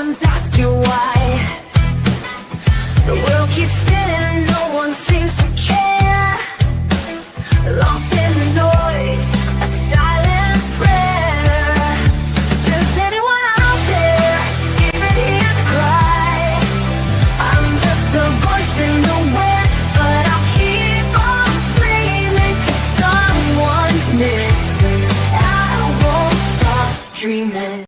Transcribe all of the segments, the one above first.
one's asking why. The world keeps spinning, no one seems to care. Lost in the noise, a silent prayer. Does anyone out there even hear the cry? I'm just a voice in the wind, but I'll keep on screaming, 'cause someone's missing. I won't stop dreaming.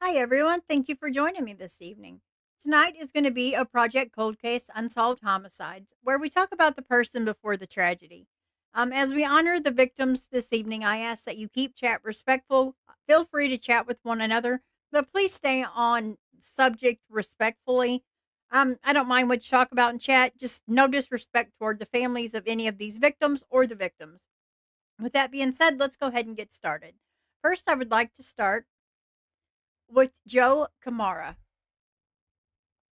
Hi, everyone. Thank you for joining me this evening. Tonight is going to be a Project Cold Case Unsolved Homicides, where we talk about the person before the tragedy. As we honor the victims this evening, I ask that you keep chat respectful. Feel free to chat with one another, but please stay on subject respectfully. I don't mind what you talk about in chat, just no disrespect toward the families of any of these victims or the victims. With that being said, let's go ahead and get started. First, I would like to start with Joe Kamara.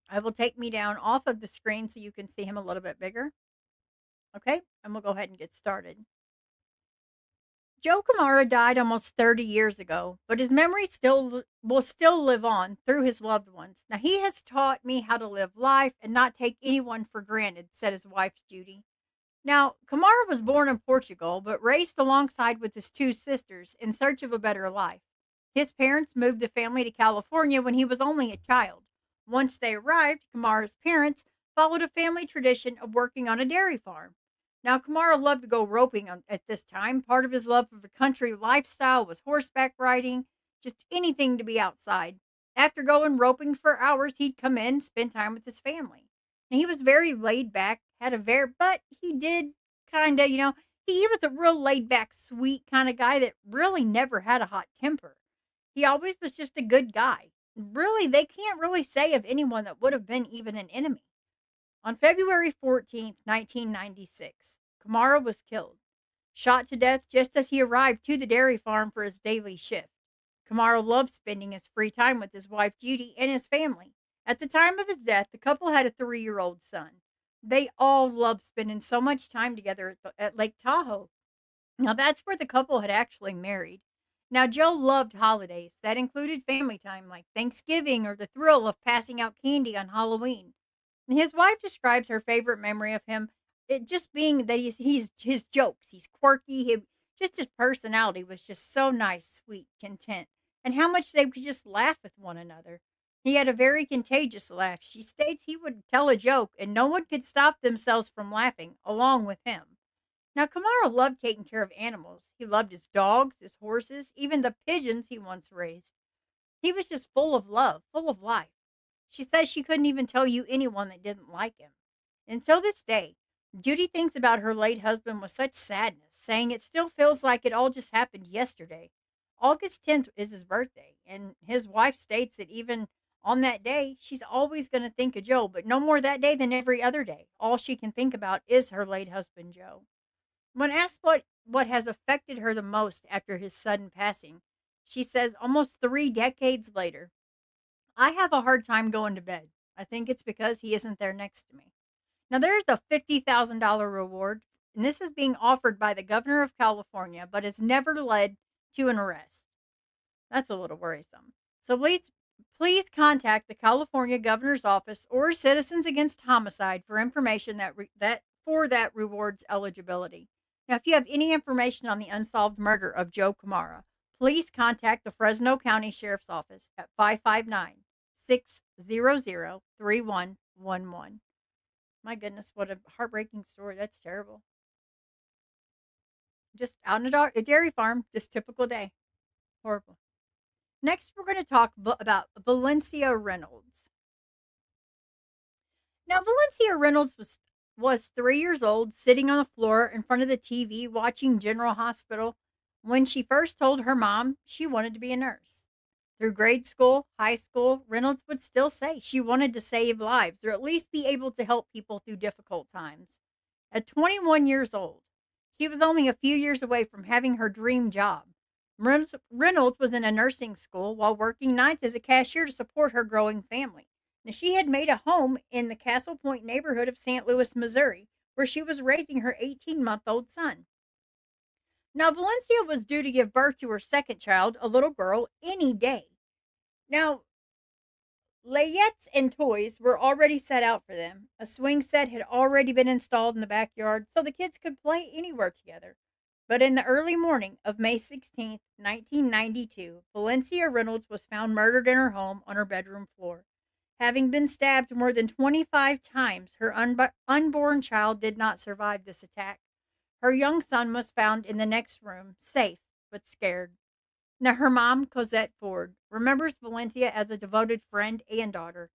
I will take me down off of the screen so you can see him a little bit bigger. Okay, and we'll go ahead and get started. Joe Kamara died almost 30 years ago, but his memory will still live on through his loved ones. Now, he has taught me how to live life and not take anyone for granted, said his wife Judy. Now, Kamara was born in Portugal, but raised alongside with his two sisters in search of a better life. His parents moved the family to California when he was only a child. Once they arrived, Kamara's parents followed a family tradition of working on a dairy farm. Now, Kamara loved to go roping at this time. Part of his love for the country lifestyle was horseback riding, just anything to be outside. After going roping for hours, he'd come in, spend time with his family. And he was very laid back, but he did kind of, he was a real laid back, sweet kind of guy that really never had a hot temper. He always was just a good guy. Really, they can't really say of anyone that would have been even an enemy. On February 14th, 1996, Kamara was killed, shot to death just as he arrived to the dairy farm for his daily shift. Kamara loved spending his free time with his wife Judy and his family. At the time of his death, the couple had a 3-year-old son. They all loved spending so much time together at Lake Tahoe. Now, that's where the couple had actually married. Now, Joe loved holidays. That included family time like Thanksgiving or the thrill of passing out candy on Halloween. And his wife describes her favorite memory of him, it just being that he's his jokes. He's quirky. Just his personality was just so nice, sweet, content, and how much they could just laugh with one another. He had a very contagious laugh. She states he would tell a joke and no one could stop themselves from laughing along with him. Now, Kamara loved taking care of animals. He loved his dogs, his horses, even the pigeons he once raised. He was just full of love, full of life. She says she couldn't even tell you anyone that didn't like him. Until this day, Judy thinks about her late husband with such sadness, saying it still feels like it all just happened yesterday. August 10th is his birthday, and his wife states that even on that day, she's always going to think of Joe, but no more that day than every other day. All she can think about is her late husband, Joe. When asked what has affected her the most after his sudden passing, she says almost 3 decades later, I have a hard time going to bed. I think it's because he isn't there next to me. Now, there's a $50,000 reward, and this is being offered by the governor of California, but has never led to an arrest. That's a little worrisome. So please contact the California governor's office or Citizens Against Homicide for information that rewards eligibility. Now, if you have any information on the unsolved murder of Joe Kamara, please contact the Fresno County Sheriff's Office at 559-600-3111. My goodness, what a heartbreaking story. That's terrible. Just out on a dairy farm, just typical day. Horrible. Next, we're going to talk about Valencia Reynolds. Now, Valencia Reynolds was 3 years old, sitting on the floor in front of the TV watching General Hospital when she first told her mom she wanted to be a nurse. Through grade school, high school, Reynolds would still say she wanted to save lives or at least be able to help people through difficult times. At 21 years old, she was only a few years away from having her dream job. Reynolds was in a nursing school while working nights as a cashier to support her growing family. Now, she had made a home in the Castle Point neighborhood of St. Louis, Missouri, where she was raising her 18-month-old son. Now, Valencia was due to give birth to her second child, a little girl, any day. Now, layettes and toys were already set out for them. A swing set had already been installed in the backyard so the kids could play anywhere together. But in the early morning of May 16th, 1992, Valencia Reynolds was found murdered in her home on her bedroom floor. Having been stabbed more than 25 times, her unborn child did not survive this attack. Her young son was found in the next room, safe but scared. Now, her mom, Cosette Ford, remembers Valencia as a devoted friend and daughter.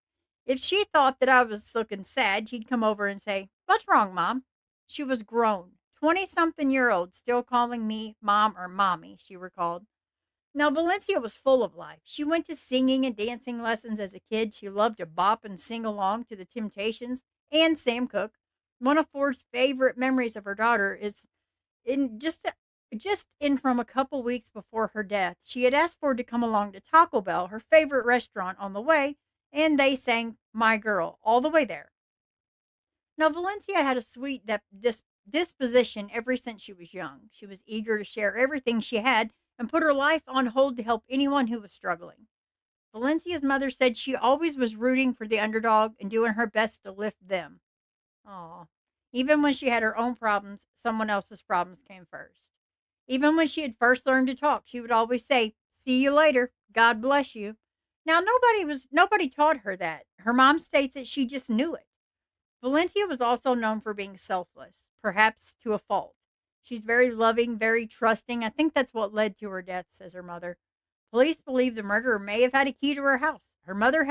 If she thought that I was looking sad, she'd come over and say, "What's wrong, Mom?" She was grown, 20-something-year-old, still calling me Mom or Mommy, she recalled. Now, Valencia was full of life. She went to singing and dancing lessons as a kid. She loved to bop and sing along to the Temptations and Sam Cooke. One of Ford's favorite memories of her daughter is in just in from a couple weeks before her death. She had asked Ford to come along to Taco Bell, her favorite restaurant, on the way, and they sang "My Girl" all the way there. Now, Valencia had a sweet disposition ever since she was young. She was eager to share everything she had and put her life on hold to help anyone who was struggling. Valencia's mother said she always was rooting for the underdog and doing her best to lift them. Aw. Even when she had her own problems, someone else's problems came first. Even when she had first learned to talk, she would always say, "See you later. God bless you." Now, nobody taught her that. Her mom states that she just knew it. Valencia was also known for being selfless, perhaps to a fault. She's very loving, very trusting. I think that's what led to her death, says her mother. Police believe the murderer may have had a key to her house. Her mother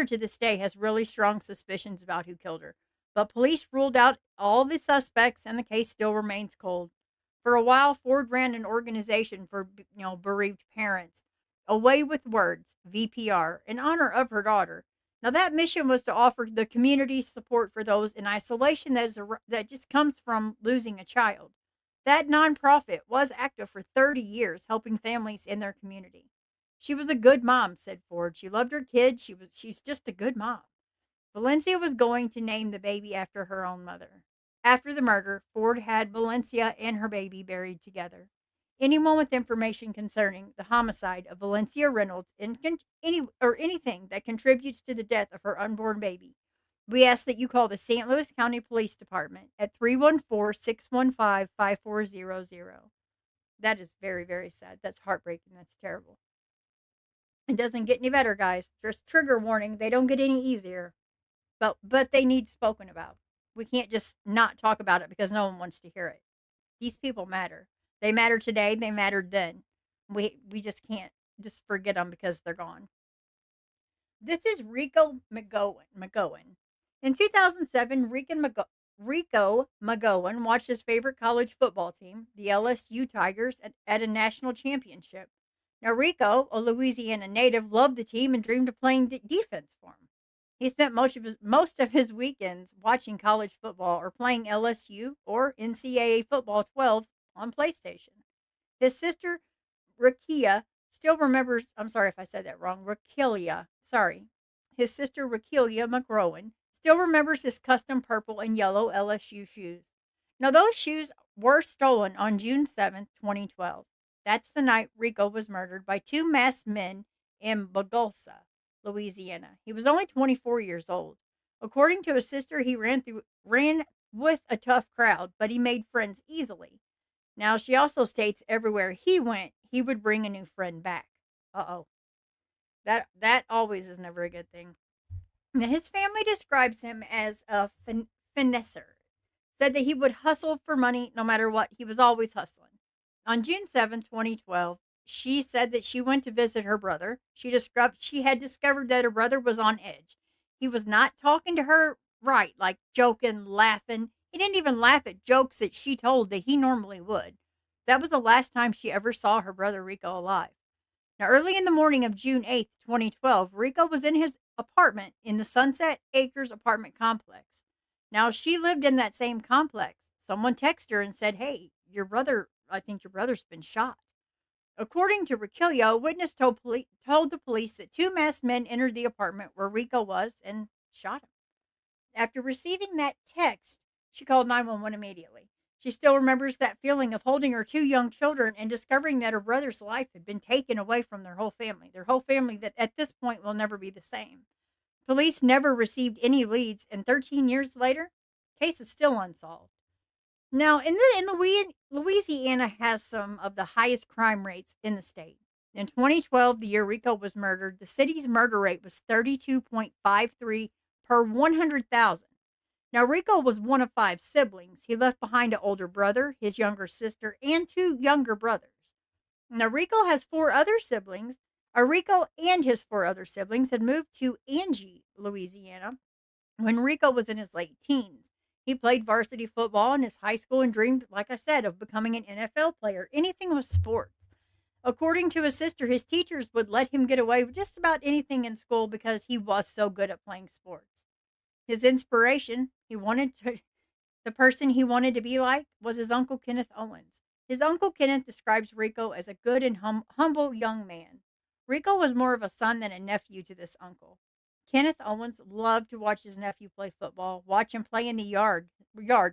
to this day has really strong suspicions about who killed her. But police ruled out all the suspects and the case still remains cold. For a while, Ford ran an organization for bereaved parents, Away with Words, VPR, in honor of her daughter. Now, that mission was to offer the community support for those in isolation that just comes from losing a child. That nonprofit was active for 30 years, helping families in their community. She was a good mom, said Ford. She loved her kids. She's just a good mom. Valencia was going to name the baby after her own mother. After the murder, Ford had Valencia and her baby buried together. Anyone with information concerning the homicide of Valencia Reynolds or anything that contributes to the death of her unborn baby, we ask that you call the St. Louis County Police Department at 314-615-5400. That is very, very sad. That's heartbreaking. That's terrible. It doesn't get any better, guys. Just trigger warning. They don't get any easier. But they need spoken about. We can't just not talk about it because no one wants to hear it. These people matter. They matter today. They mattered then. We just can't just forget them because they're gone. This is Rico McGowan. In 2007, Rico McGowan watched his favorite college football team, the LSU Tigers, at a national championship. Now, Rico, a Louisiana native, loved the team and dreamed of playing defense for him. He spent most of his weekends watching college football or playing LSU or NCAA Football 12 on PlayStation. His sister Rakia still remembers, I'm sorry if I said that wrong, Rakilia, sorry. His sister Rakilia McGrowan still remembers his custom purple and yellow LSU shoes. Now, those shoes were stolen on June 7th, 2012. That's the night Rico was murdered by two masked men in Bagulsa, Louisiana. He was only 24 years old. According to his sister, he ran with a tough crowd, but he made friends easily. Now, she also states everywhere he went, he would bring a new friend back. Uh-oh. That always is never a good thing. Now, his family describes him as a finesser. Said that he would hustle for money no matter what. He was always hustling. On June 7th, 2012, she said that she went to visit her brother. She had discovered that her brother was on edge. He was not talking to her right, like joking, laughing. He didn't even laugh at jokes that she told that he normally would. That was the last time she ever saw her brother Rico alive. Now, early in the morning of June 8th, 2012, Rico was in his apartment in the Sunset Acres apartment complex. Now, she lived in that same complex. Someone texted her and said, "Hey, I think your brother's been shot." According to Raquelio, a witness told the police that two masked men entered the apartment where Rico was and shot him. After receiving that text, she called 911 immediately. She still remembers that feeling of holding her two young children and discovering that her brother's life had been taken away from their whole family that at this point will never be the same. Police never received any leads, and 13 years later, case is still unsolved. Now, Louisiana has some of the highest crime rates in the state. In 2012, the year Rico was murdered, the city's murder rate was 32.53 per 100,000. Now, Rico was one of five siblings. He left behind an older brother, his younger sister, and two younger brothers. Now, Rico has four other siblings. Rico and his four other siblings had moved to Angie, Louisiana, when Rico was in his late teens. He played varsity football in his high school and dreamed, like I said, of becoming an NFL player, anything with sports. According to his sister, his teachers would let him get away with just about anything in school because he was so good at playing sports. His inspiration, the person he wanted to be like, was his uncle Kenneth Owens. His uncle Kenneth describes Rico as a good and humble young man. Rico was more of a son than a nephew to this uncle. Kenneth Owens loved to watch his nephew play football, watch him play in the yard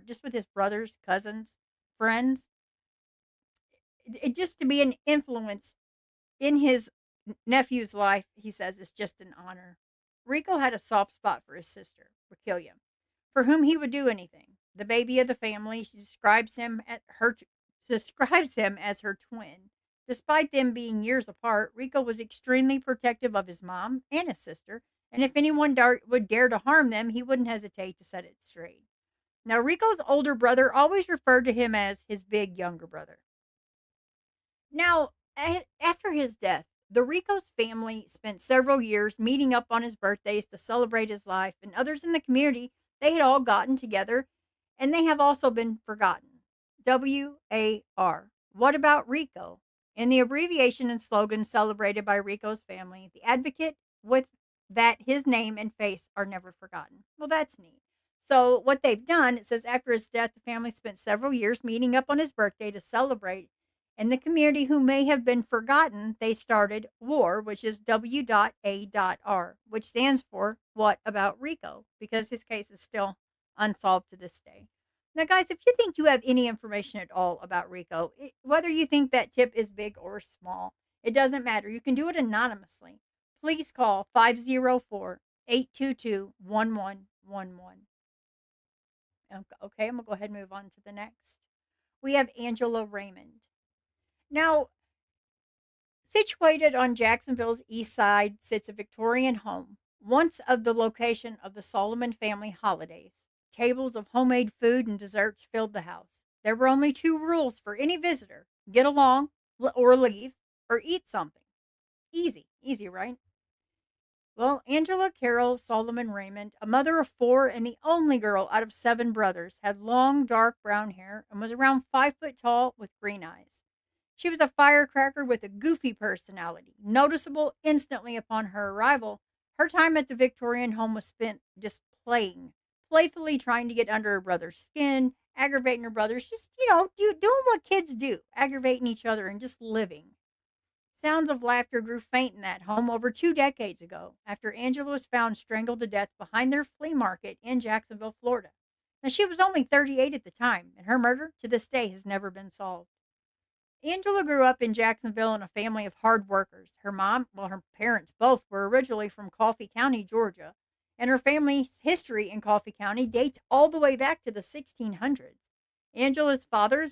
just with his brothers, cousins, friends. Just to be an influence in his nephew's life, he says, is just an honor. Rico had a soft spot for his sister, Raquelia, for whom he would do anything. The baby of the family, she describes him as her twin. Despite them being years apart, Rico was extremely protective of his mom and his sister, and if anyone would dare to harm them, he wouldn't hesitate to set it straight. Now, Rico's older brother always referred to him as his big younger brother. Now, after his death, the Rico's family spent several years meeting up on his birthdays to celebrate his life, and others in the community, they had all gotten together, and they have also been forgotten. WAR. What about Rico? In the abbreviation and slogan celebrated by Rico's family, the advocate with that his name and face are never forgotten. Well, that's neat. So, what they've done, it says after his death, the family spent several years meeting up on his birthday to celebrate. And the community who may have been forgotten, they started WAR, which is W.A.R, which stands for What About Rico? Because his case is still unsolved to this day. Now, guys, if you think you have any information at all about Rico, whether you think that tip is big or small, it doesn't matter. You can do it anonymously. Please call 504-822-1111. Okay, I'm going to go ahead and move on to the next. We have Angela Raymond. Now, situated on Jacksonville's east side sits a Victorian home, once of the location of the Solomon family holidays. Tables of homemade food and desserts filled the house. There were only two rules for any visitor: get along or leave, or eat something. Easy, right? Well, Angela Carol Solomon Raymond, a mother of four and the only girl out of seven brothers, had long, dark brown hair and was around 5 foot tall with green eyes. She was a firecracker with a goofy personality, noticeable instantly upon her arrival. Her time at the Victorian home was spent just playing, playfully trying to get under her brother's skin, aggravating her brothers, just, doing what kids do, aggravating each other and just living. Sounds of laughter grew faint in that home over 2 decades ago, after Angela was found strangled to death behind their flea market in Jacksonville, Florida. Now, she was only 38 at the time, and her murder, to this day, has never been solved. Angela grew up in Jacksonville in a family of hard workers. Her parents both were originally from Coffee County, Georgia, and her family's history in Coffee County dates all the way back to the 1600s. Angela's father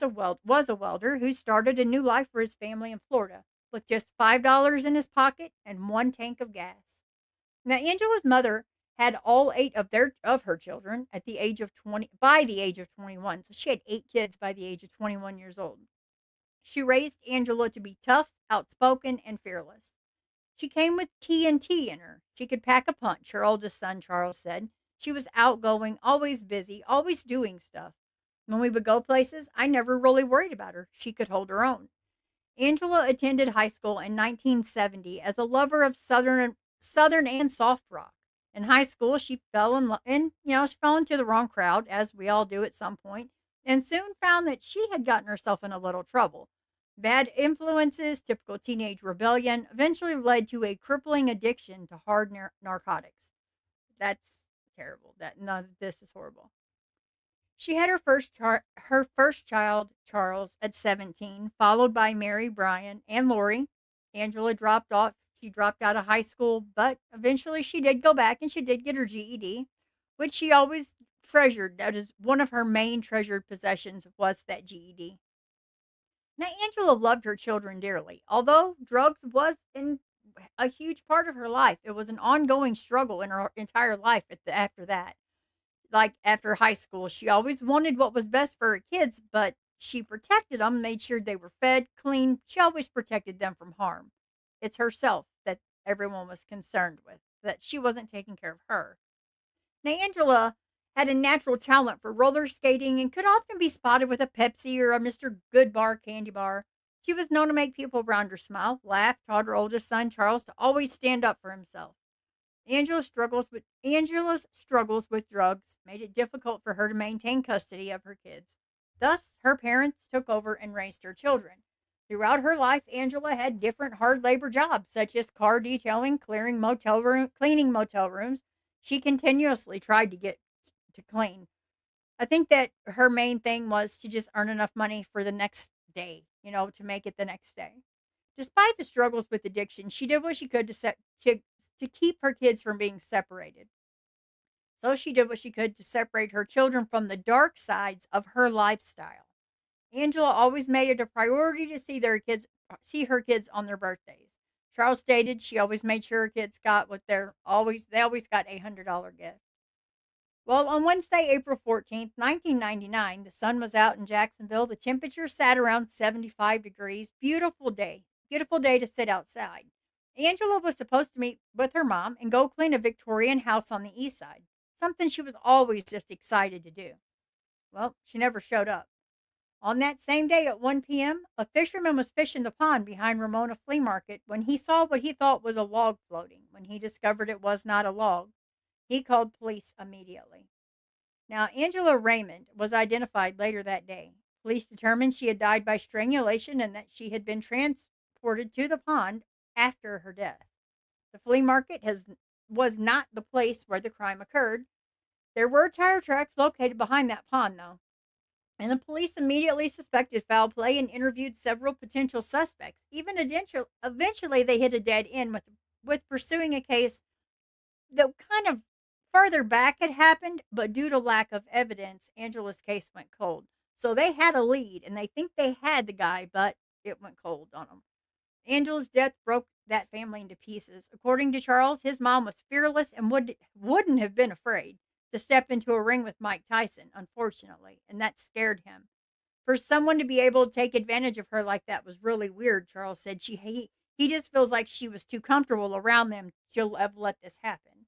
was a welder who started a new life for his family in Florida with just $5 in his pocket and one tank of gas. Now, Angela's mother had all eight of her children at the age of 20 by the age of 21. So she had 8 kids by the age of 21 years old. She raised Angela to be tough, outspoken, and fearless. She came with TNT in her. She could pack a punch, her oldest son Charles said. She was outgoing, always busy, always doing stuff. When we would go places, I never really worried about her. She could hold her own. Angela attended high school in 1970 as a lover of southern and soft rock. In high school, she fell into the wrong crowd, as we all do at some point, and soon found that she had gotten herself in a little trouble. Bad influences, typical teenage rebellion, eventually led to a crippling addiction to hard narcotics. That's terrible. This is horrible. She had her first child, Charles, at 17, followed by Mary, Brian, and Lori. Angela dropped off. She dropped out of high school, but eventually she did go back and she did get her GED, which she always treasured. That is one of her main treasured possessions was that GED. Now, Angela loved her children dearly. Although drugs was in a huge part of her life, it was an ongoing struggle in her entire life after that. Like after high school, she always wanted what was best for her kids, but she protected them, made sure they were fed, clean. She always protected them from harm. It's herself that everyone was concerned with, that she wasn't taking care of her. Now, Angela had a natural talent for roller skating and could often be spotted with a Pepsi or a Mr. Goodbar candy bar. She was known to make people around her smile, laugh, taught her oldest son, Charles, to always stand up for himself. Angela's struggles with drugs made it difficult for her to maintain custody of her kids. Thus, her parents took over and raised her children. Throughout her life, Angela had different hard labor jobs, such as car detailing, cleaning motel rooms. She continuously tried to get to clean. I think that her main thing was to just earn enough money for the next day, to make it the next day. Despite the struggles with addiction, she did what she could to keep her kids from being separated. So she did what she could to separate her children from the dark sides of her lifestyle. Angela always made it a priority to see her kids on their birthdays. Charles stated she always made sure her kids got what they always got $100 gift. Well, on Wednesday, April 14th, 1999, the sun was out in Jacksonville. The temperature sat around 75 degrees. Beautiful day. Beautiful day to sit outside. Angela was supposed to meet with her mom and go clean a Victorian house on the east side, something she was always just excited to do. Well, she never showed up. On that same day at 1 p.m., a fisherman was fishing the pond behind Ramona Flea Market when he saw what he thought was a log floating. When he discovered it was not a log, he called police immediately. Now, Angela Raymond was identified later that day. Police determined she had died by strangulation and that she had been transported to the pond after her death. The flea market was not the place where the crime occurred. There were tire tracks located behind that pond, though, and the police immediately suspected foul play and interviewed several potential suspects. Even eventually, they hit a dead end with pursuing a case that kind of further back had happened, but due to lack of evidence, Angela's case went cold. So they had a lead and they think they had the guy, but it went cold on them. Angela's death broke that family into pieces. According to Charles, his mom was fearless and wouldn't have been afraid to step into a ring with Mike Tyson, unfortunately, and that scared him. For someone to be able to take advantage of her like that was really weird, Charles said. He just feels like she was too comfortable around them to have let this happen.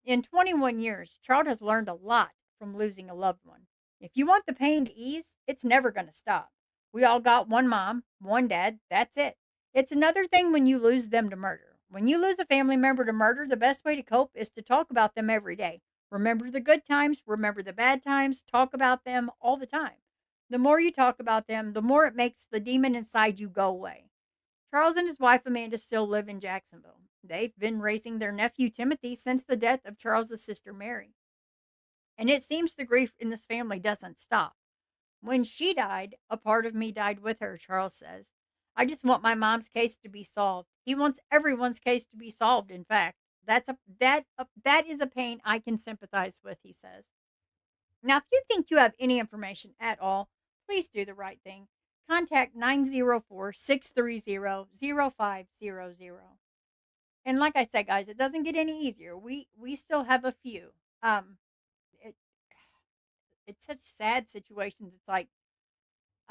In 21 years, Charles has learned a lot from losing a loved one. If you want the pain to ease, it's never going to stop. We all got one mom, one dad, that's it. It's another thing when you lose them to murder. When you lose a family member to murder, the best way to cope is to talk about them every day. Remember the good times, remember the bad times, talk about them all the time. The more you talk about them, the more it makes the demon inside you go away. Charles and his wife Amanda still live in Jacksonville. They've been raising their nephew Timothy since the death of Charles's sister Mary. And it seems the grief in this family doesn't stop. When she died, a part of me died with her, Charles says. I just want my mom's case to be solved. He wants everyone's case to be solved, in fact. That is a pain I can sympathize with, he says. Now, if you think you have any information at all, please do the right thing. Contact 904-630-0500. And like I said, guys, it doesn't get any easier. We still have a few. It, it's such sad situations. It's like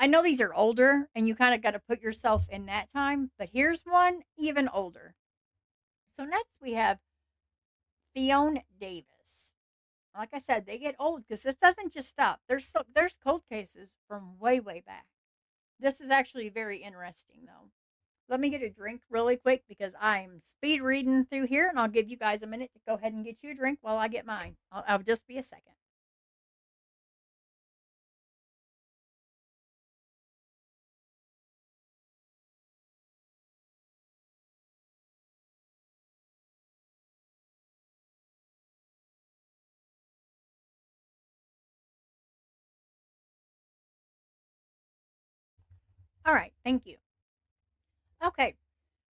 I know these are older, and you kind of got to put yourself in that time. But here's one even older. So next we have Fionn Davis. Like I said, they get old because this doesn't just stop. There's cold cases from way back. This is actually very interesting, though. Let me get a drink really quick because I'm speed reading through here, and I'll give you guys a minute to go ahead and get you a drink while I get mine. I'll just be a second. All right, thank you. Okay,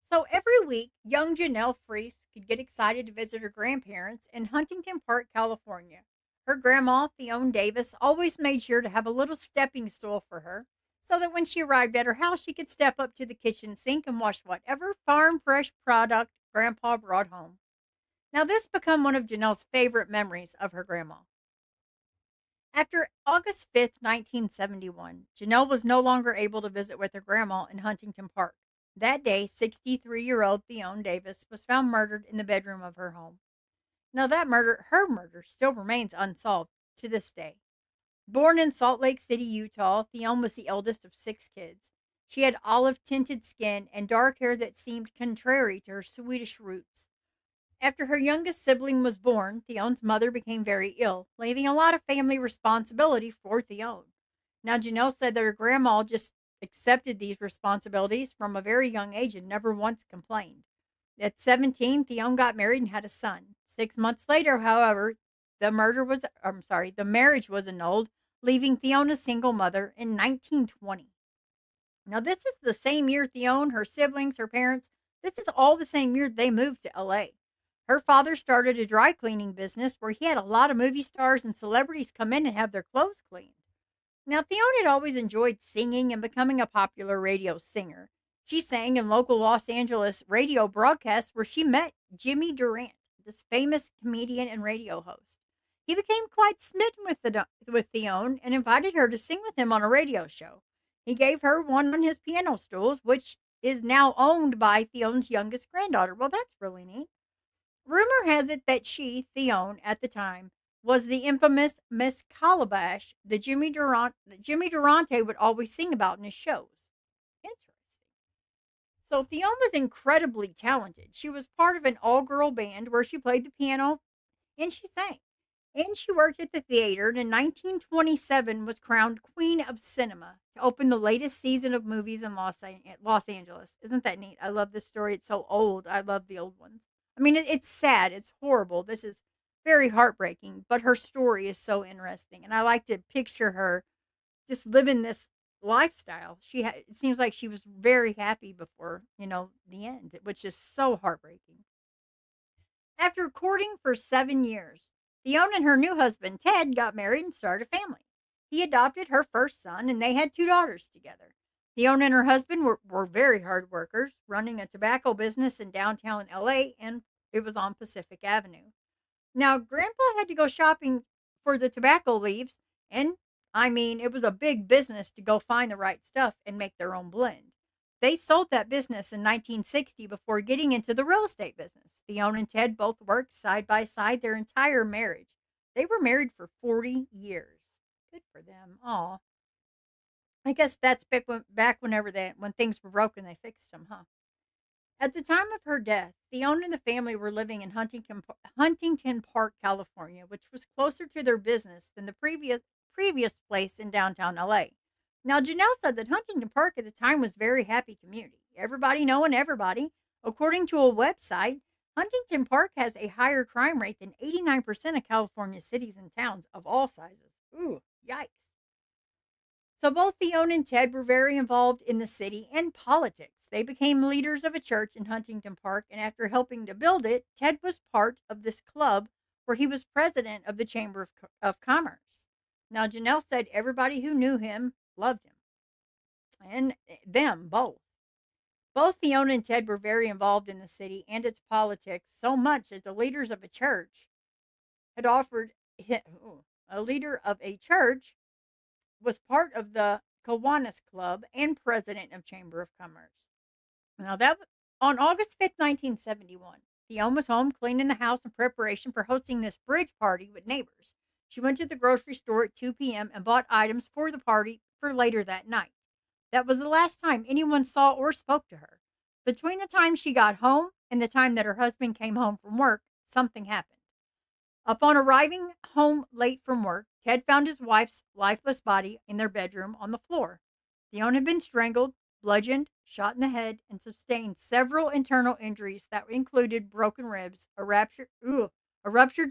so every week, young Janelle Freese could get excited to visit her grandparents in Huntington Park, California. Her grandma, Theone Davis, always made sure to have a little stepping stool for her so that when she arrived at her house, she could step up to the kitchen sink and wash whatever farm fresh product Grandpa brought home. Now, this became one of Janelle's favorite memories of her grandma. After August 5th, 1971, Janelle was no longer able to visit with her grandma in Huntington Park. That day, 63-year-old Theone Davis was found murdered in the bedroom of her home. Now, her murder, still remains unsolved to this day. Born in Salt Lake City, Utah, Theone was the eldest of six kids. She had olive tinted skin and dark hair that seemed contrary to her Swedish roots. After her youngest sibling was born, Theone's mother became very ill, leaving a lot of family responsibility for Theone. Now, Janelle said that her grandma just accepted these responsibilities from a very young age and never once complained. At 17, Theone got married and had a son. 6 months later, however, the marriage was annulled, leaving Theone a single mother in 1920. Now, this is the same year Theone, her siblings, her parents, this is all the same year they moved to LA. Her father started a dry cleaning business where he had a lot of movie stars and celebrities come in and have their clothes cleaned. Now, Theone had always enjoyed singing and becoming a popular radio singer. She sang in local Los Angeles radio broadcasts where she met Jimmy Durant, this famous comedian and radio host. He became quite smitten with Theone and invited her to sing with him on a radio show. He gave her one on his piano stools, which is now owned by Theone's youngest granddaughter. Well, that's really neat. Rumor has it that she, Theone, at the time, was the infamous Miss Calabash that Jimmy Durante would always sing about in his shows. Interesting. So Theone was incredibly talented. She was part of an all-girl band where she played the piano and she sang. And she worked at the theater and in 1927 was crowned Queen of Cinema to open the latest season of movies in Los Angeles. Isn't that neat? I love this story. It's so old. I love the old ones. I mean, it's sad. It's horrible. This is very heartbreaking, but her story is so interesting. And I like to picture her just living this lifestyle. It seems like she was very happy before, the end, which is so heartbreaking. After courting for 7 years, Theone and her new husband, Ted, got married and started a family. He adopted her first son, and they had two daughters together. Theone and her husband were very hard workers, running a tobacco business in downtown LA, and it was on Pacific Avenue. Now, Grandpa had to go shopping for the tobacco leaves, and I mean, it was a big business to go find the right stuff and make their own blend. They sold that business in 1960 before getting into the real estate business. Theone and Ted both worked side by side their entire marriage. They were married for 40 years. Good for them. Aw. I guess that's when things were broken, they fixed them, huh? At the time of her death, Theone and the family were living in Huntington Park, California, which was closer to their business than the previous place in downtown LA. Now, Janelle said that Huntington Park at the time was a very happy community. Everybody knowing everybody. According to a website, Huntington Park has a higher crime rate than 89% of California cities and towns of all sizes. Ooh, yikes. So both Theone and Ted were very involved in the city and politics. They became leaders of a church in Huntington Park, and after helping to build it, Ted was part of this club where he was president of the Chamber of Commerce. Now, Janelle said everybody who knew him loved him, and them both. Both Theone and Ted were very involved in the city and its politics, so much that the leaders of a church had offered a leader of a church was part of the Kiwanis Club and president of Chamber of Commerce. Now that on August 5th, 1971, Theone was home cleaning the house in preparation for hosting this bridge party with neighbors. She went to the grocery store at 2 p.m. and bought items for the party for later that night. That was the last time anyone saw or spoke to her. Between the time she got home and the time that her husband came home from work, something happened. Upon arriving home late from work, Ted found his wife's lifeless body in their bedroom on the floor. Theone had been strangled, bludgeoned, shot in the head, and sustained several internal injuries that included broken ribs, a ruptured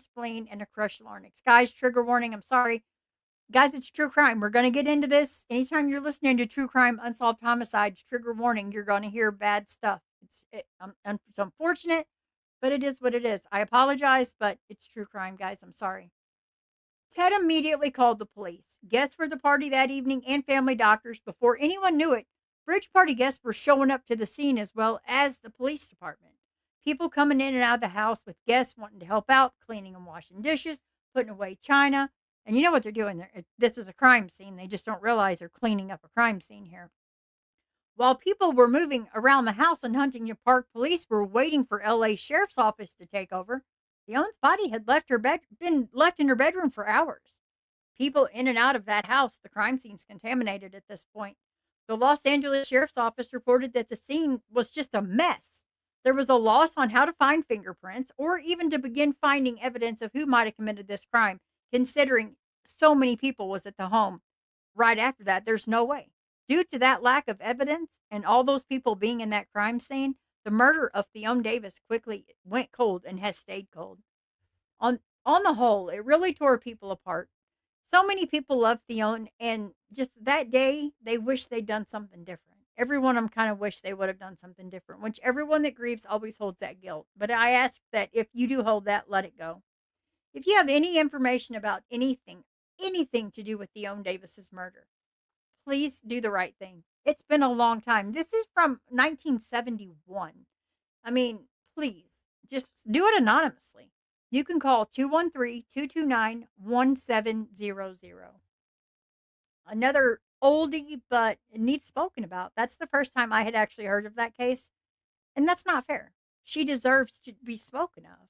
spleen, and a crushed larynx. Guys, trigger warning, I'm sorry. Guys, it's true crime. We're going to get into this. Anytime you're listening to true crime, unsolved homicides, trigger warning, you're going to hear bad stuff. It's unfortunate, but it is what it is. I apologize, but it's true crime, guys. I'm sorry. Ted immediately called the police. Guests for the party that evening and family doctors. Before anyone knew it, bridge party guests were showing up to the scene as well as the police department. People coming in and out of the house with guests wanting to help out, cleaning and washing dishes, putting away china. And you know what they're doing there? This is a crime scene. They just don't realize they're cleaning up a crime scene here. While people were moving around the house and Huntington Park police were waiting for LA Sheriff's Office to take over, Fion's body had been left in her bedroom for hours. People in and out of that house, the crime scene's contaminated at this point. The Los Angeles Sheriff's Office reported that the scene was just a mess. There was a loss on how to find fingerprints or even to begin finding evidence of who might have committed this crime, considering so many people was at the home. Right after that, there's no way. Due to that lack of evidence and all those people being in that crime scene, the murder of Theon Davis quickly went cold and has stayed cold. On the whole, it really tore people apart. So many people love Theon, and just that day, they wish they'd done something different. Every one of them kind of wish they would have done something different, which everyone that grieves always holds that guilt. But I ask that if you do hold that, let it go. If you have any information about anything to do with Theon Davis's murder, please do the right thing. It's been a long time. This is from 1971. I mean, please, just do it anonymously. You can call 213-229-1700. Another oldie, but it needs spoken about. That's the first time I had actually heard of that case, and that's not fair. She deserves to be spoken of.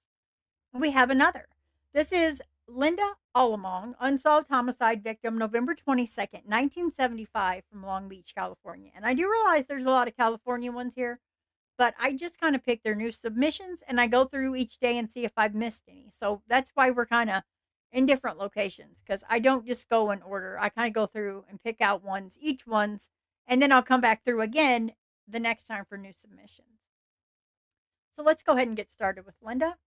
We have another. This is Linda Allemong, unsolved homicide victim, November 22nd, 1975, from Long Beach, California. And I do realize there's a lot of California ones here, but I just kind of pick their new submissions and I go through each day and see if I've missed any. So that's why we're kind of in different locations, because I don't just go in order. I kind of go through and pick out each ones, and then I'll come back through again the next time for new submissions. So let's go ahead and get started with Linda.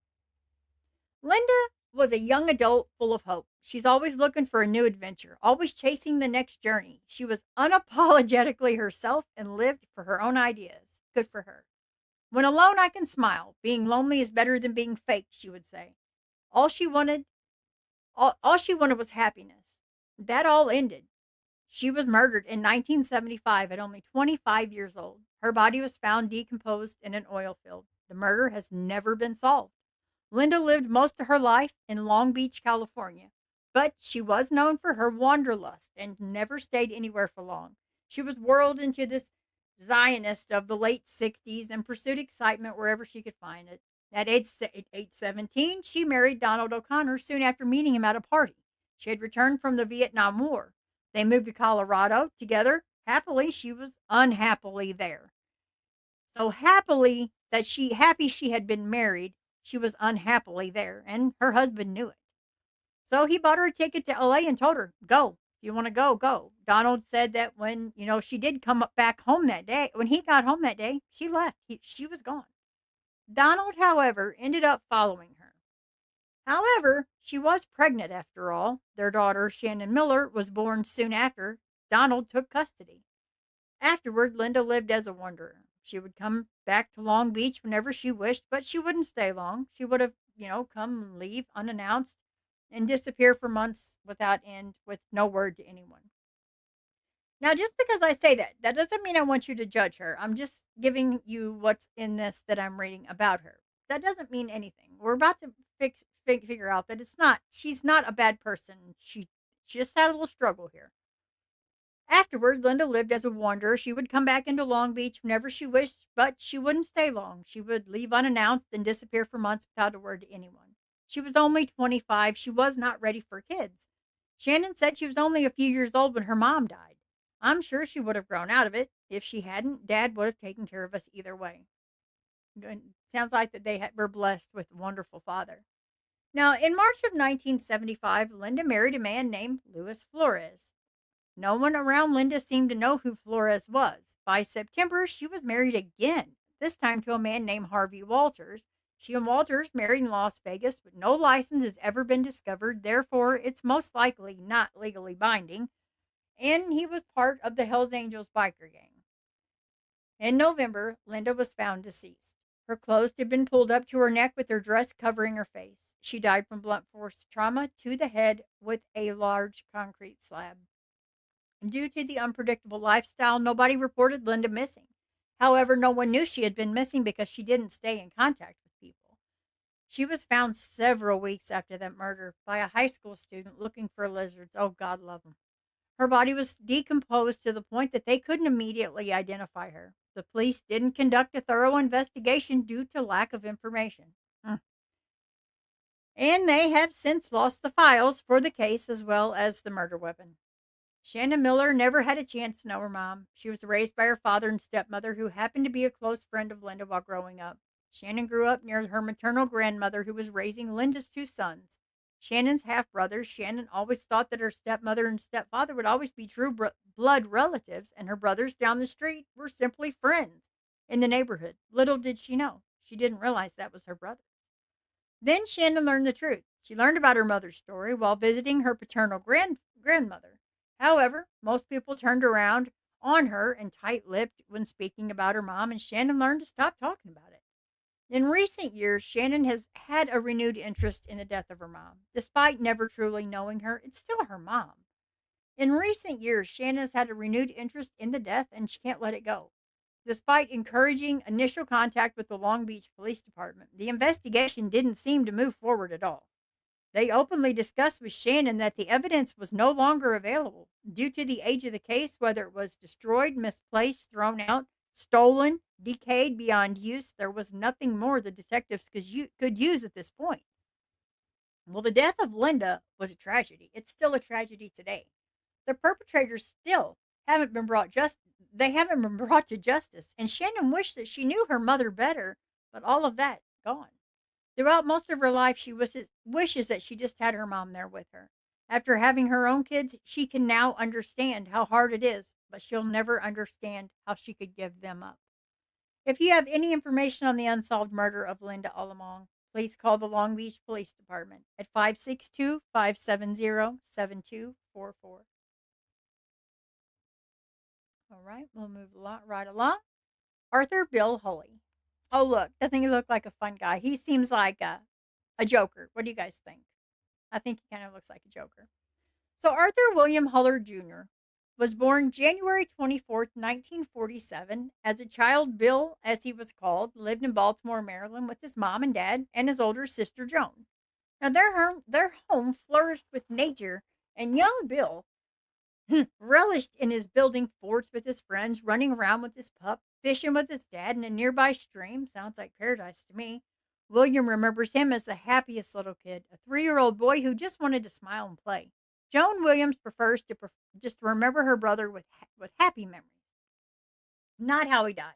Linda was a young adult full of hope. She's always looking for a new adventure, always chasing the next journey. She was unapologetically herself and lived for her own ideas. Good for her. When alone, I can smile. Being lonely is better than being fake, she would say. All she wanted was happiness. That all ended. She was murdered in 1975 at only 25 years old. Her body was found decomposed in an oil field. The murder has never been solved. Linda lived most of her life in Long Beach, California, but she was known for her wanderlust and never stayed anywhere for long. She was whirled into this Zionist of the late 60s and pursued excitement wherever she could find it. At age 17, she married Donald O'Connor soon after meeting him at a party. She had returned from the Vietnam War. They moved to Colorado together. Happily, she was unhappily there. So happy she had been married, she was unhappily there, and her husband knew it. So he bought her a ticket to LA and told her, go. If you want to go, go. Donald said that when, she did come back home that day, when he got home that day, she left. She was gone. Donald, however, ended up following her. However, she was pregnant after all. Their daughter, Shannon Miller, was born soon after. Donald took custody. Afterward, Linda lived as a wanderer. She would come back to Long Beach whenever she wished, but she wouldn't stay long. She would have, come and leave unannounced and disappear for months without end with no word to anyone. Now, just because I say that, that doesn't mean I want you to judge her. I'm just giving you what's in this that I'm reading about her. That doesn't mean anything. We're about to figure out that she's not a bad person. She just had a little struggle here. Afterward, Linda lived as a wanderer. She would come back into Long Beach whenever she wished, but she wouldn't stay long. She would leave unannounced and disappear for months without a word to anyone. She was only 25. She was not ready for kids. Shannon said she was only a few years old when her mom died. I'm sure she would have grown out of it. If she hadn't, Dad would have taken care of us either way. Good. Sounds like that they were blessed with a wonderful father. Now, in March of 1975, Linda married a man named Luis Flores. No one around Linda seemed to know who Flores was. By September, she was married again, this time to a man named Harvey Walters, She and Walters married in Las Vegas, but no license has ever been discovered. Therefore, it's most likely not legally binding. And he was part of the Hells Angels biker gang. In November, Linda was found deceased. Her clothes had been pulled up to her neck with her dress covering her face. She died from blunt force trauma to the head with a large concrete slab. Due to the unpredictable lifestyle, nobody reported Linda missing. However, no one knew she had been missing because she didn't stay in contact with people. She was found several weeks after that murder by a high school student looking for lizards. Oh, God love them. Her body was decomposed to the point that they couldn't immediately identify her. The police didn't conduct a thorough investigation due to lack of information. And they have since lost the files for the case as well as the murder weapon. Shannon Miller never had a chance to know her mom. She was raised by her father and stepmother, who happened to be a close friend of Linda while growing up. Shannon grew up near her maternal grandmother, who was raising Linda's two sons. Shannon's half brothers. Shannon always thought that her stepmother and stepfather would always be true blood relatives, and her brothers down the street were simply friends in the neighborhood. Little did she know, she didn't realize that was her brother. Then Shannon learned the truth. She learned about her mother's story while visiting her paternal grandmother. However, most people turned around on her and tight-lipped when speaking about her mom, and Shannon learned to stop talking about it. In recent years, Shannon has had a renewed interest in the death of her mom. Despite never truly knowing her, it's still her mom. In recent years, Shannon has had a renewed interest in the death, and she can't let it go. Despite encouraging initial contact with the Long Beach Police Department, the investigation didn't seem to move forward at all. They openly discussed with Shannon that the evidence was no longer available due to the age of the case, whether it was destroyed, misplaced, thrown out, stolen, decayed beyond use. There was nothing more the detectives could use at this point. Well, the death of Linda was a tragedy. It's still a tragedy today. The perpetrators still haven't been brought they haven't been brought to justice, and Shannon wished that she knew her mother better, but all of that gone. Throughout most of her life, she wishes that she just had her mom there with her. After having her own kids, she can now understand how hard it is, but she'll never understand how she could give them up. If you have any information on the unsolved murder of Linda Allemong, please call the Long Beach Police Department at 562-570-7244. All right, we'll move right along. Arthur Bill Hulley. Oh, look, doesn't he look like a fun guy? He seems like a joker. What do you guys think? I think he kind of looks like a joker. So Arthur William Huller Jr. was born January 24th, 1947. As a child, Bill, as he was called, lived in Baltimore, Maryland with his mom and dad and his older sister Joan. Now their home flourished with nature, and young Bill relished in his building forts with his friends, running around with his pup, fishing with his dad in a nearby stream. Sounds like paradise to me. William remembers him as the happiest little kid, a 3-year-old boy who just wanted to smile and play. Joan Williams prefers to just remember her brother with happy memories, not how he died.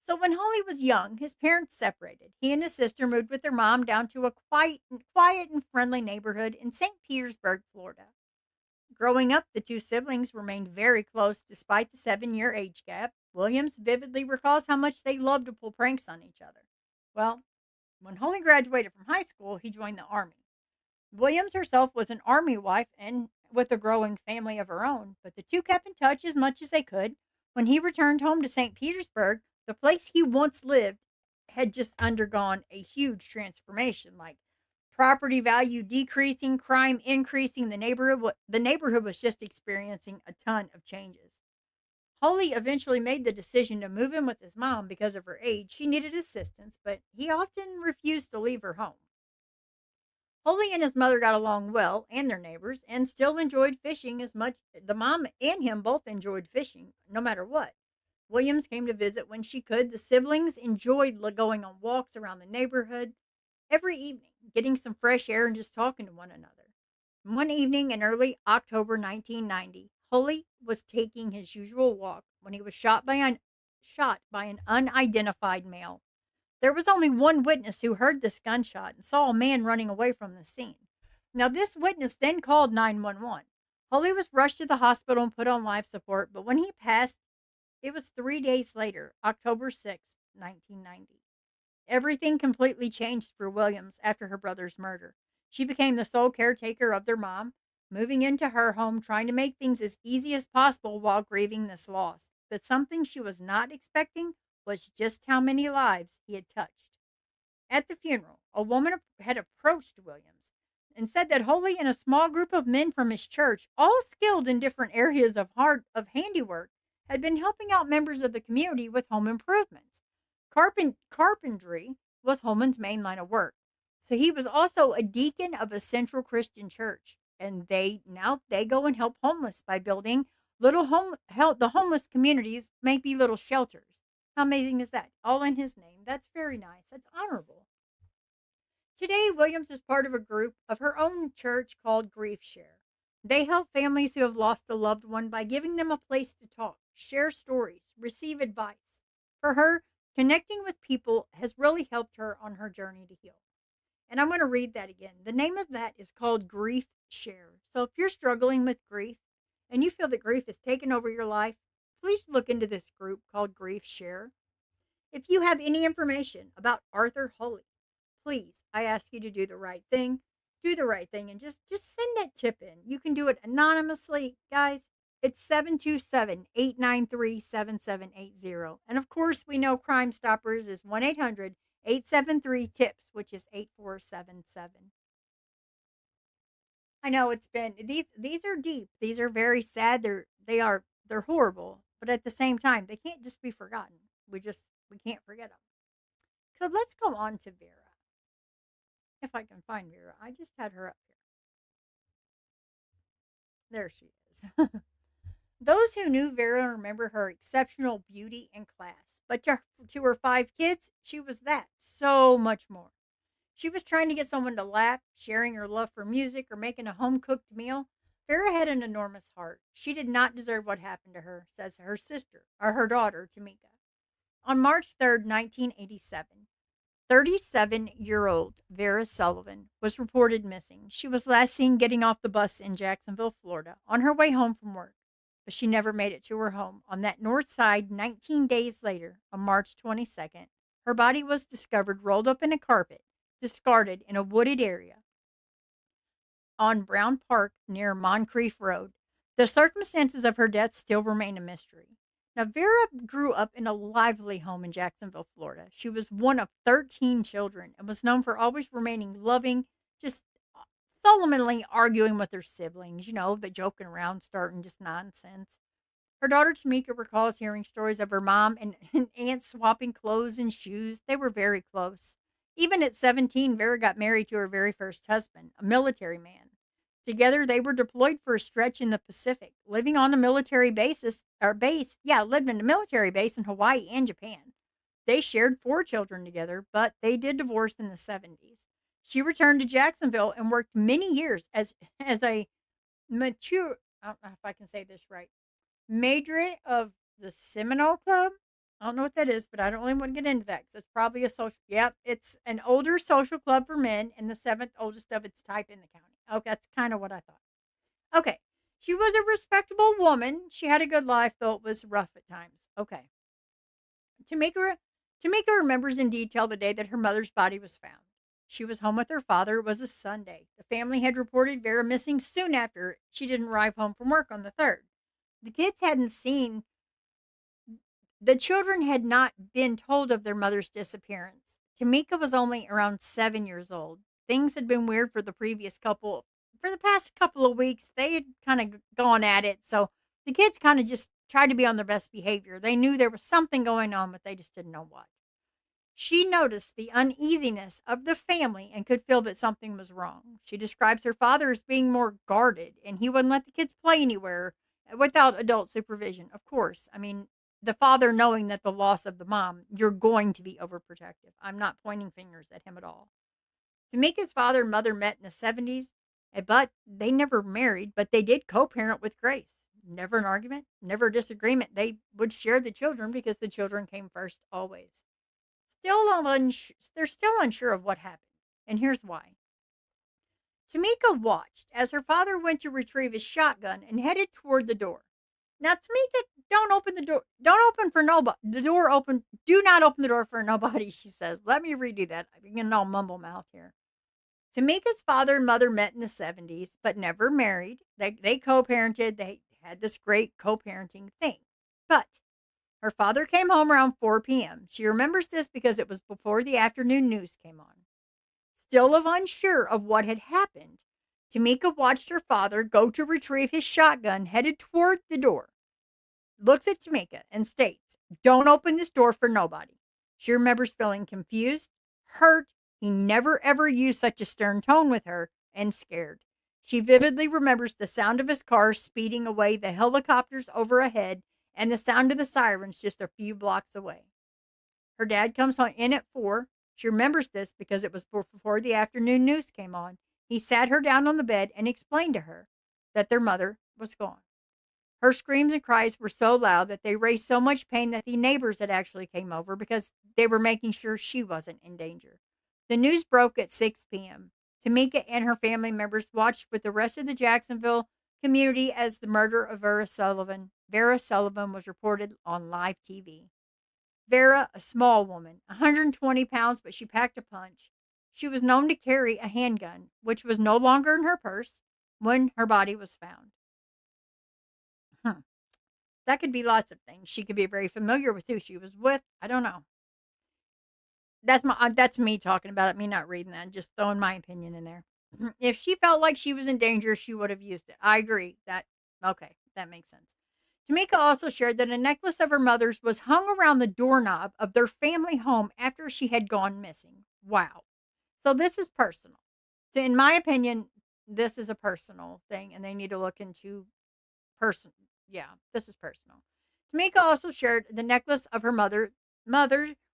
So when Holly was young, his parents separated. He and his sister moved with their mom down to a quiet and friendly neighborhood in St. Petersburg, Florida. Growing up, the two siblings remained very close despite the 7-year age gap. Williams vividly recalls how much they loved to pull pranks on each other. Well, when Holly graduated from high school, he joined the Army. Williams herself was an Army wife and with a growing family of her own, but the two kept in touch as much as they could. When he returned home to St. Petersburg, the place he once lived had just undergone a huge transformation, like property value decreasing, crime increasing. The neighborhood was just experiencing a ton of changes. Holly eventually made the decision to move in with his mom because of her age. She needed assistance, but he often refused to leave her home. Holly and his mother got along well, and their neighbors, and still enjoyed fishing as much. The mom and him both enjoyed fishing, no matter what. Williams came to visit when she could. The siblings enjoyed going on walks around the neighborhood every evening, getting some fresh air and just talking to one another. One evening in early October 1990, Holly was taking his usual walk when he was shot by an unidentified male. There was only one witness who heard this gunshot and saw a man running away from the scene. Now, this witness then called 911. Holly was rushed to the hospital and put on life support, but when he passed, it was 3 days later, October 6th, 1990. Everything completely changed for Williams after her brother's murder. She became the sole caretaker of their mom, moving into her home, trying to make things as easy as possible while grieving this loss. But something she was not expecting was just how many lives he had touched. At the funeral, a woman had approached Williams and said that Holy and a small group of men from his church, all skilled in different areas of handiwork, had been helping out members of the community with home improvements. Carpentry was Holman's main line of work. So he was also a deacon of a central Christian church. And they go and help homeless by building little help the homeless communities make be little shelters. How amazing is that? All in his name. That's very nice. That's honorable. Today, Williams is part of a group of her own church called Grief Share. They help families who have lost a loved one by giving them a place to talk, share stories, receive advice. For her, connecting with people has really helped her on her journey to heal. And I'm going to read that again. The name of that is called Grief Share. So if you're struggling with grief and you feel that grief has taken over your life, please look into this group called Grief Share. If you have any information about Arthur Holy, please, I ask you to do the right thing. Do the right thing and just send that tip in. You can do it anonymously, guys. It's 727-893-7780. And of course, we know Crime Stoppers is 1-800-873-TIPS, which is 8477. I know it's been these are deep. These are very sad. They're horrible, but at the same time, they can't just be forgotten. We can't forget them. So let's go on to Vera. If I can find Vera, I just had her up here. There she is. Those who knew Vera remember her exceptional beauty and class, but to her 5 kids, she was that so much more. She was trying to get someone to laugh, sharing her love for music, or making a home cooked meal. Vera had an enormous heart. She did not deserve what happened to her, says her sister, or her daughter, Tamika. On March 3rd, 1987, 37-year-old Vera Sullivan was reported missing. She was last seen getting off the bus in Jacksonville, Florida, on her way home from work, but she never made it to her home. On that north side, 19 days later, on March 22nd, her body was discovered rolled up in a carpet, discarded in a wooded area on Brown Park near Moncrief Road. The circumstances of her death still remain a mystery. Now, Vera grew up in a lively home in Jacksonville, Florida. She was one of 13 children and was known for always remaining loving, just solemnly arguing with her siblings, but joking around, starting just nonsense. Her daughter Tamika recalls hearing stories of her mom and aunt swapping clothes and shoes. They were very close. Even at 17, Vera got married to her very first husband, a military man. Together, they were deployed for a stretch in the Pacific, living on a military lived in a military base in Hawaii and Japan. They shared 4 children together, but they did divorce in the 70s. She returned to Jacksonville and worked many years as a mature, I don't know if I can say this right, Madre of the Seminole Club. I don't know what that is, but I don't really want to get into that because it's probably a social. Yep, it's an older social club for men and the 7th oldest of its type in the county. Okay, that's kind of what I thought. Okay, she was a respectable woman. She had a good life, though it was rough at times. Okay. Tamika remembers in detail the day that her mother's body was found. She was home with her father. It was a Sunday. The family had reported Vera missing soon after she didn't arrive home from work on the 3rd. The children had not been told of their mother's disappearance. Tamika was only around 7 years old. Things had been weird for the past couple of weeks. They had kind of gone at it. So the kids kind of just tried to be on their best behavior. They knew there was something going on, but they just didn't know what. She noticed the uneasiness of the family and could feel that something was wrong. She describes her father as being more guarded, and he wouldn't let the kids play anywhere without adult supervision. Of course, I mean, the father knowing that the loss of the mom, you're going to be overprotective. I'm not pointing fingers at him at all. Tamika's father and mother met in the 70s, but they never married, but they did co-parent with Grace. Never an argument, never a disagreement. They would share the children because the children came first always. They're still unsure of what happened, and here's why. Tamika watched as her father went to retrieve his shotgun and headed toward the door. Now, Tamika, don't open the door. Don't open for nobody. The door open. Do not open the door for nobody, she says. Let me redo that. I'm getting all mumble mouth here. Tamika's father and mother met in the 70s, but never married. They co parented. They had this great co parenting thing. But her father came home around 4 p.m. She remembers this because it was before the afternoon news came on. Still unsure of what had happened, Tamika watched her father go to retrieve his shotgun headed toward the door. Looks at Tamika and states, "Don't open this door for nobody." She remembers feeling confused, hurt. He never ever used such a stern tone with her, and scared. She vividly remembers the sound of his car speeding away, the helicopters overhead, and the sound of the sirens just a few blocks away. Her dad comes in at 4. She remembers this because it was before the afternoon news came on. He sat her down on the bed and explained to her that their mother was gone. Her screams and cries were so loud that they raised so much pain that the neighbors had actually came over because they were making sure she wasn't in danger. The news broke at 6 p.m. Tamika and her family members watched with the rest of the Jacksonville community as the murder of Vera Sullivan was reported on live TV. Vera, a small woman, 120 pounds, but she packed a punch. She was known to carry a handgun, which was no longer in her purse when her body was found. That could be lots of things. She could be very familiar with who she was with. I don't know. That's me talking about it, me not reading that, just throwing my opinion in there. If she felt like she was in danger, she would have used it. I agree. Okay, that makes sense. Tamika also shared that a necklace of her mother's was hung around the doorknob of their family home after she had gone missing. Wow. So this is personal. So in my opinion, this is a personal thing, and they need to look into person. Yeah, this is personal. Tamika also shared the necklace of her mother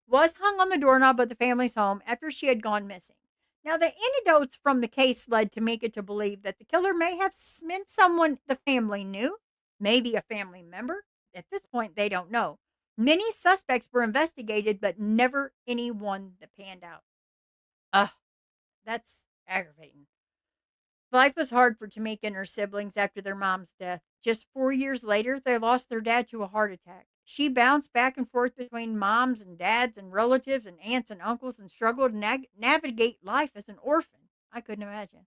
was hung on the doorknob of the family's home after she had gone missing. Now, the anecdotes from the case led Tamika to believe that the killer may have been someone the family knew, maybe a family member. At this point, they don't know. Many suspects were investigated, but never anyone that panned out. Ugh, that's aggravating. Life was hard for Tamika and her siblings after their mom's death. Just 4 years later, they lost their dad to a heart attack. She bounced back and forth between moms and dads and relatives and aunts and uncles and struggled to navigate life as an orphan. I couldn't imagine.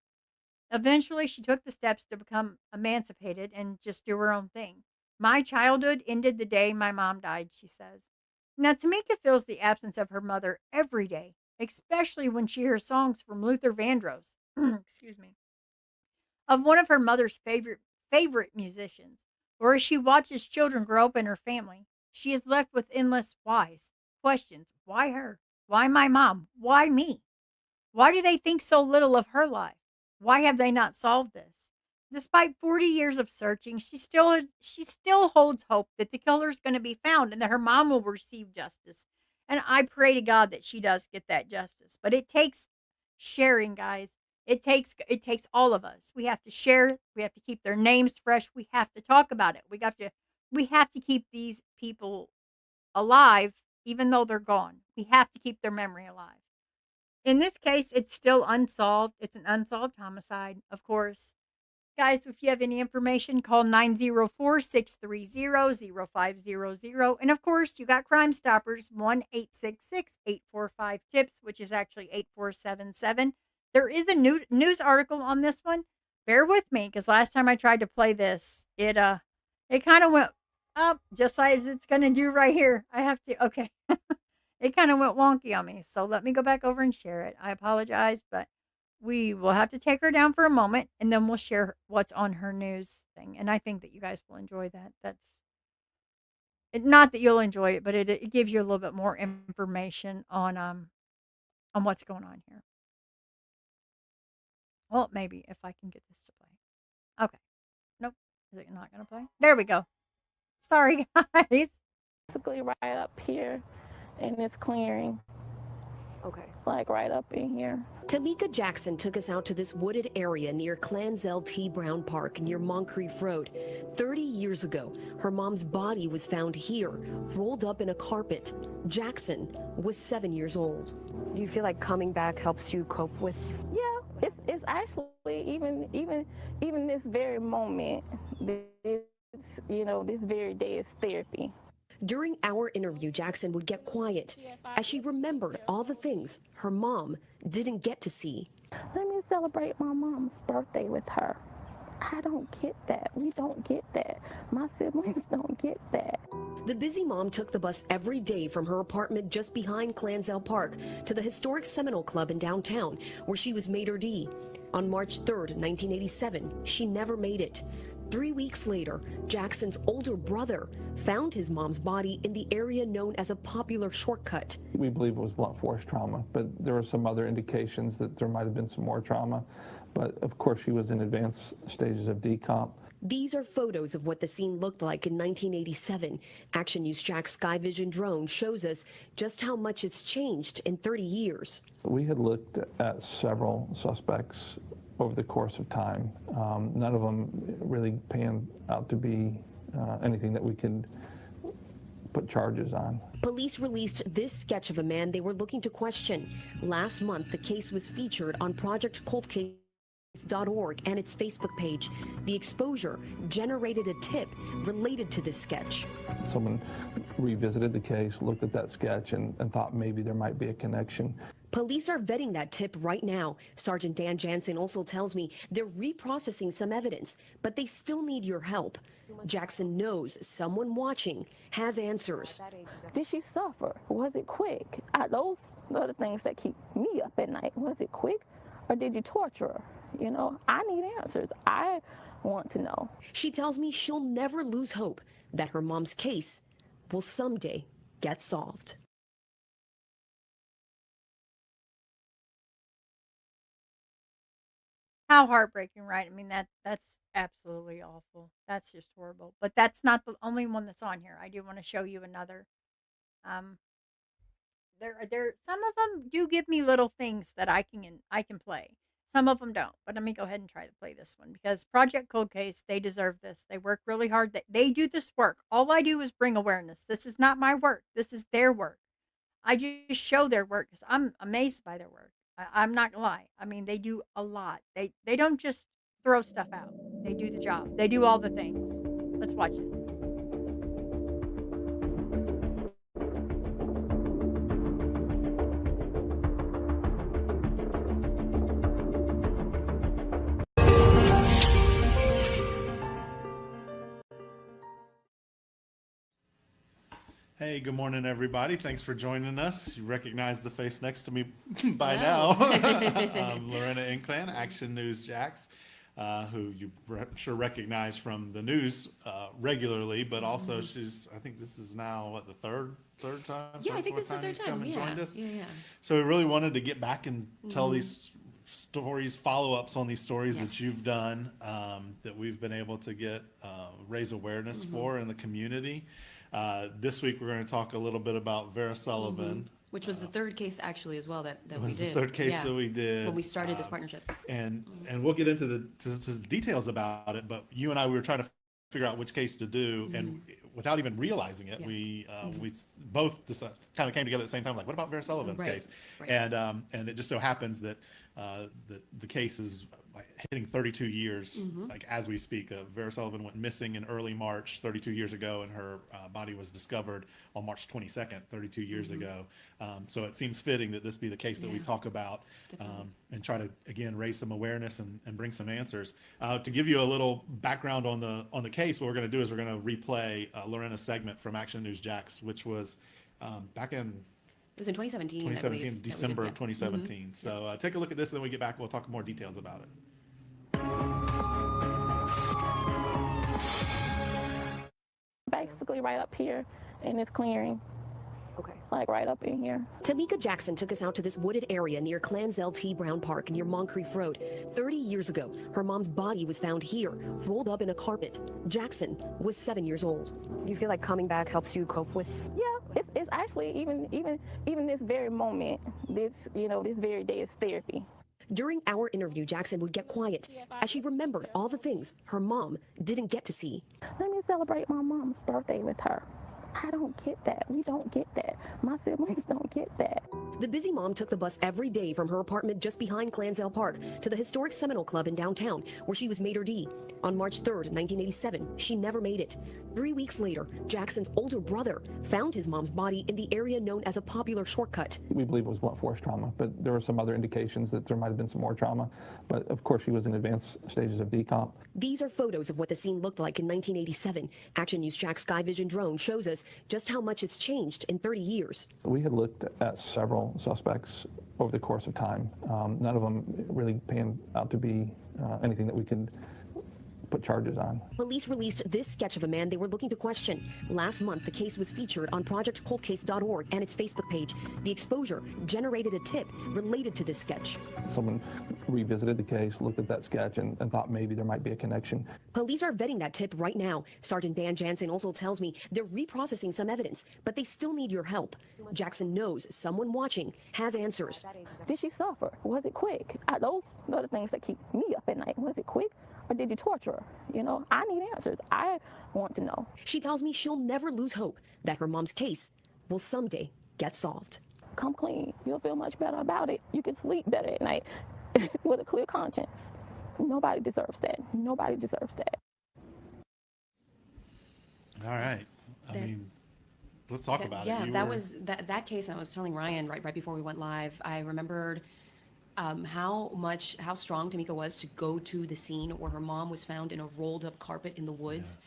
Eventually, she took the steps to become emancipated and just do her own thing. My childhood ended the day my mom died, she says. Now, Tamika feels the absence of her mother every day, especially when she hears songs from Luther Vandross. Excuse me, of one of her mother's favorite musicians, or as she watches children grow up in her family, she is left with endless whys, questions. Why her? Why my mom? Why me? Why do they think so little of her life? Why have they not solved this? Despite 40 years of searching, she still holds hope that the killer is going to be found and that her mom will receive justice. And I pray to God that she does get that justice. But it takes sharing, guys. It takes all of us. We have to share. We have to keep their names fresh. We have to talk about it. We have to keep these people alive even though they're gone. We have to keep their memory alive. In this case, it's still unsolved. It's an unsolved homicide, of course. Guys, if you have any information, call 904-630-0500. And of course, you got Crime Stoppers, 1-866-845-TIPS, which is actually 8477. There is a news article on this one. Bear with me, because last time I tried to play this, it kind of went up, just as it's going to do right here. I have to, okay. It kind of went wonky on me, so let me go back over and share it. I apologize, but we will have to take her down for a moment, and then we'll share what's on her news thing. And I think that you guys will enjoy that. Not that you'll enjoy it, but it gives you a little bit more information on what's going on here. Well, maybe if I can get this to play. Okay. Nope. Is it not going to play? There we go. Sorry, guys. Basically right up here in this clearing. Okay. Like right up in here. Tamika Jackson took us out to this wooded area near Clanzell T. Brown Park near Moncrief Road. 30 years ago, her mom's body was found here, rolled up in a carpet. Jackson was 7 years old. Do you feel like coming back helps you cope with? Yeah, it's actually even this very moment, this This very day is therapy. During our interview, Jackson would get quiet as she remembered all the things her mom didn't get to see. Let me celebrate my mom's birthday with her. I don't get that. We don't get that. My siblings don't get that. The busy mom took the bus every day from her apartment just behind Clansell Park to the historic Seminole Club in downtown, where she was maitre d'. On March 3rd, 1987, she never made it. 3 weeks later, Jackson's older brother found his mom's body in the area known as a popular shortcut. We believe it was blunt force trauma, but there were some other indications that there might have been some more trauma. But of course, she was in advanced stages of decomp. These are photos of what the scene looked like in 1987. Action News Jack's Sky Vision drone shows us just how much it's changed in 30 years. We had looked at several suspects over the course of time. None of them really panned out to be anything that we could put charges on. Police released this sketch of a man they were looking to question. Last month, the case was featured on Project Cold Case.org and its Facebook page. The exposure generated a tip related to this sketch. Someone revisited the case, looked at that sketch, and thought maybe there might be a connection. Police are vetting that tip right now. Sergeant Dan Jansen also tells me they're reprocessing some evidence, but they still need your help. Jackson knows someone watching has answers. Did she suffer? Was it quick? Those are the things that keep me up at night. Was it quick, or did you torture her? I need answers. I want to know. She tells me she'll never lose hope that her mom's case will someday get solved. How heartbreaking, right? I mean, that's absolutely awful. That's just horrible. But that's not the only one that's on here. I do want to show you another. Um, there some of them do give me little things that I can play. Some of them don't. But let me go ahead and try to play this one because Project Cold Case, they deserve this. They work really hard. They do this work. All I do is bring awareness. This is not my work. This is their work. I just show their work because I'm amazed by their work. I'm not gonna lie. I mean, they do a lot. They don't just throw stuff out. They do the job. They do all the things. Let's watch this. Hey, good morning, everybody. Thanks for joining us. You recognize the face next to me by now. Lorena Inclan, Action News Jax, who you sure recognize from the news regularly, but also I think this is now, what, the third time? Yeah, I think this is the third time. Yeah. Yeah. So we really wanted to get back and tell these stories, follow-ups on these stories that you've done, that we've been able to get, raise awareness for in the community. This week we're going to talk a little bit about Vera Sullivan. Which was the third case actually as well that we did. It was the third case that we did. When we started this partnership. And we'll get into the details about it, but you and I, we were trying to figure out which case to do, and without even realizing it, we both kind of came together at the same time, like, what about Vera Sullivan's case? Right. And it just so happens that the case is hitting 32 years, like as we speak. Vera Sullivan went missing in early March 32 years ago, and her body was discovered on March 22nd, 32 years ago. So it seems fitting that this be the case that we talk about, and try to, again, raise some awareness and bring some answers. To give you a little background on the case, what we're going to do is we're going to replay Lorena's segment from Action News Jax, which was back in It was in 2017. 2017, December of 2017. So take a look at this, and then we get back, we'll talk more details about it. Basically right up here in this clearing. Okay. Like right up in here. Tamika Jackson took us out to this wooded area near Clansell T. Brown Park near Moncrief Road. 30 years ago, her mom's body was found here, rolled up in a carpet. Jackson was 7 years old. Do you feel like coming back helps you cope with? Yeah, it's actually even this very moment, this very day is therapy. During our interview, Jackson would get quiet as she remembered all the things her mom didn't get to see. Let me celebrate my mom's birthday with her. I don't get that. We don't get that. My siblings don't get that. The busy mom took the bus every day from her apartment just behind Clansdale Park to the historic Seminole Club in downtown, where she was maitre d'. On March 3rd, 1987, she never made it. 3 weeks later, Jackson's older brother found his mom's body in the area known as a popular shortcut. We believe it was blunt force trauma, but there were some other indications that there might have been some more trauma. But of course, she was in advanced stages of decomp. These are photos of what the scene looked like in 1987. Action News Jack's Sky Vision drone shows us just how much it's changed in 30 years. We had looked at several suspects over the course of time. None of them really panned out to be anything that we could put charges on. Police released this sketch of a man they were looking to question. Last month, the case was featured on projectcoldcase.org and its Facebook page. The exposure generated a tip related to this sketch. Someone revisited the case, looked at that sketch, and thought maybe there might be a connection. Police are vetting that tip right now. Sergeant Dan Jansen also tells me they're reprocessing some evidence, but they still need your help. Jackson knows someone watching has answers. Did she suffer? Was it quick? Those are the things that keep me up at night. Was it quick? Or did you torture her? You know, I need answers. I want to know. She tells me she'll never lose hope that her mom's case will someday get solved. Come clean. You'll feel much better about it. You can sleep better at night with a clear conscience. Nobody deserves that. Nobody deserves that. All right. I mean, let's talk about it. Yeah, You that were- was that case. I was telling Ryan right before we went live. I remembered how strong Tamika was to go to the scene where her mom was found in a rolled up carpet in the woods.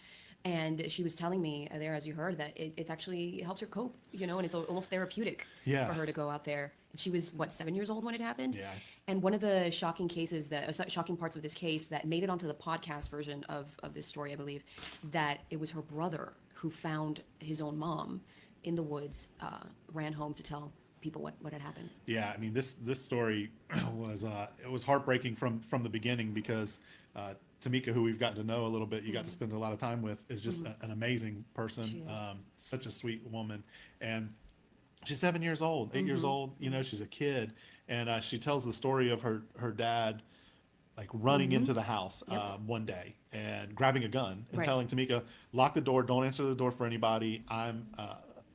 And she was telling me there, as you heard, that it actually helps her cope, you know, and it's almost therapeutic for her to go out there. And she was, what, 7 years old when it happened? Yeah. And one of the shocking cases shocking parts of this case that made it onto the podcast version of this story, I believe, that it was her brother who found his own mom in the woods, ran home to tell people what had happened. Yeah, I mean, this story was it was heartbreaking from the beginning because Tamika, who we've gotten to know a little bit, you got to spend a lot of time with, is just an amazing person, such a sweet woman, and she's 7 years old, 8 years old. You know, she's a kid, and she tells the story of her dad like running into the house one day and grabbing a gun and telling Tamika, lock the door, don't answer the door for anybody.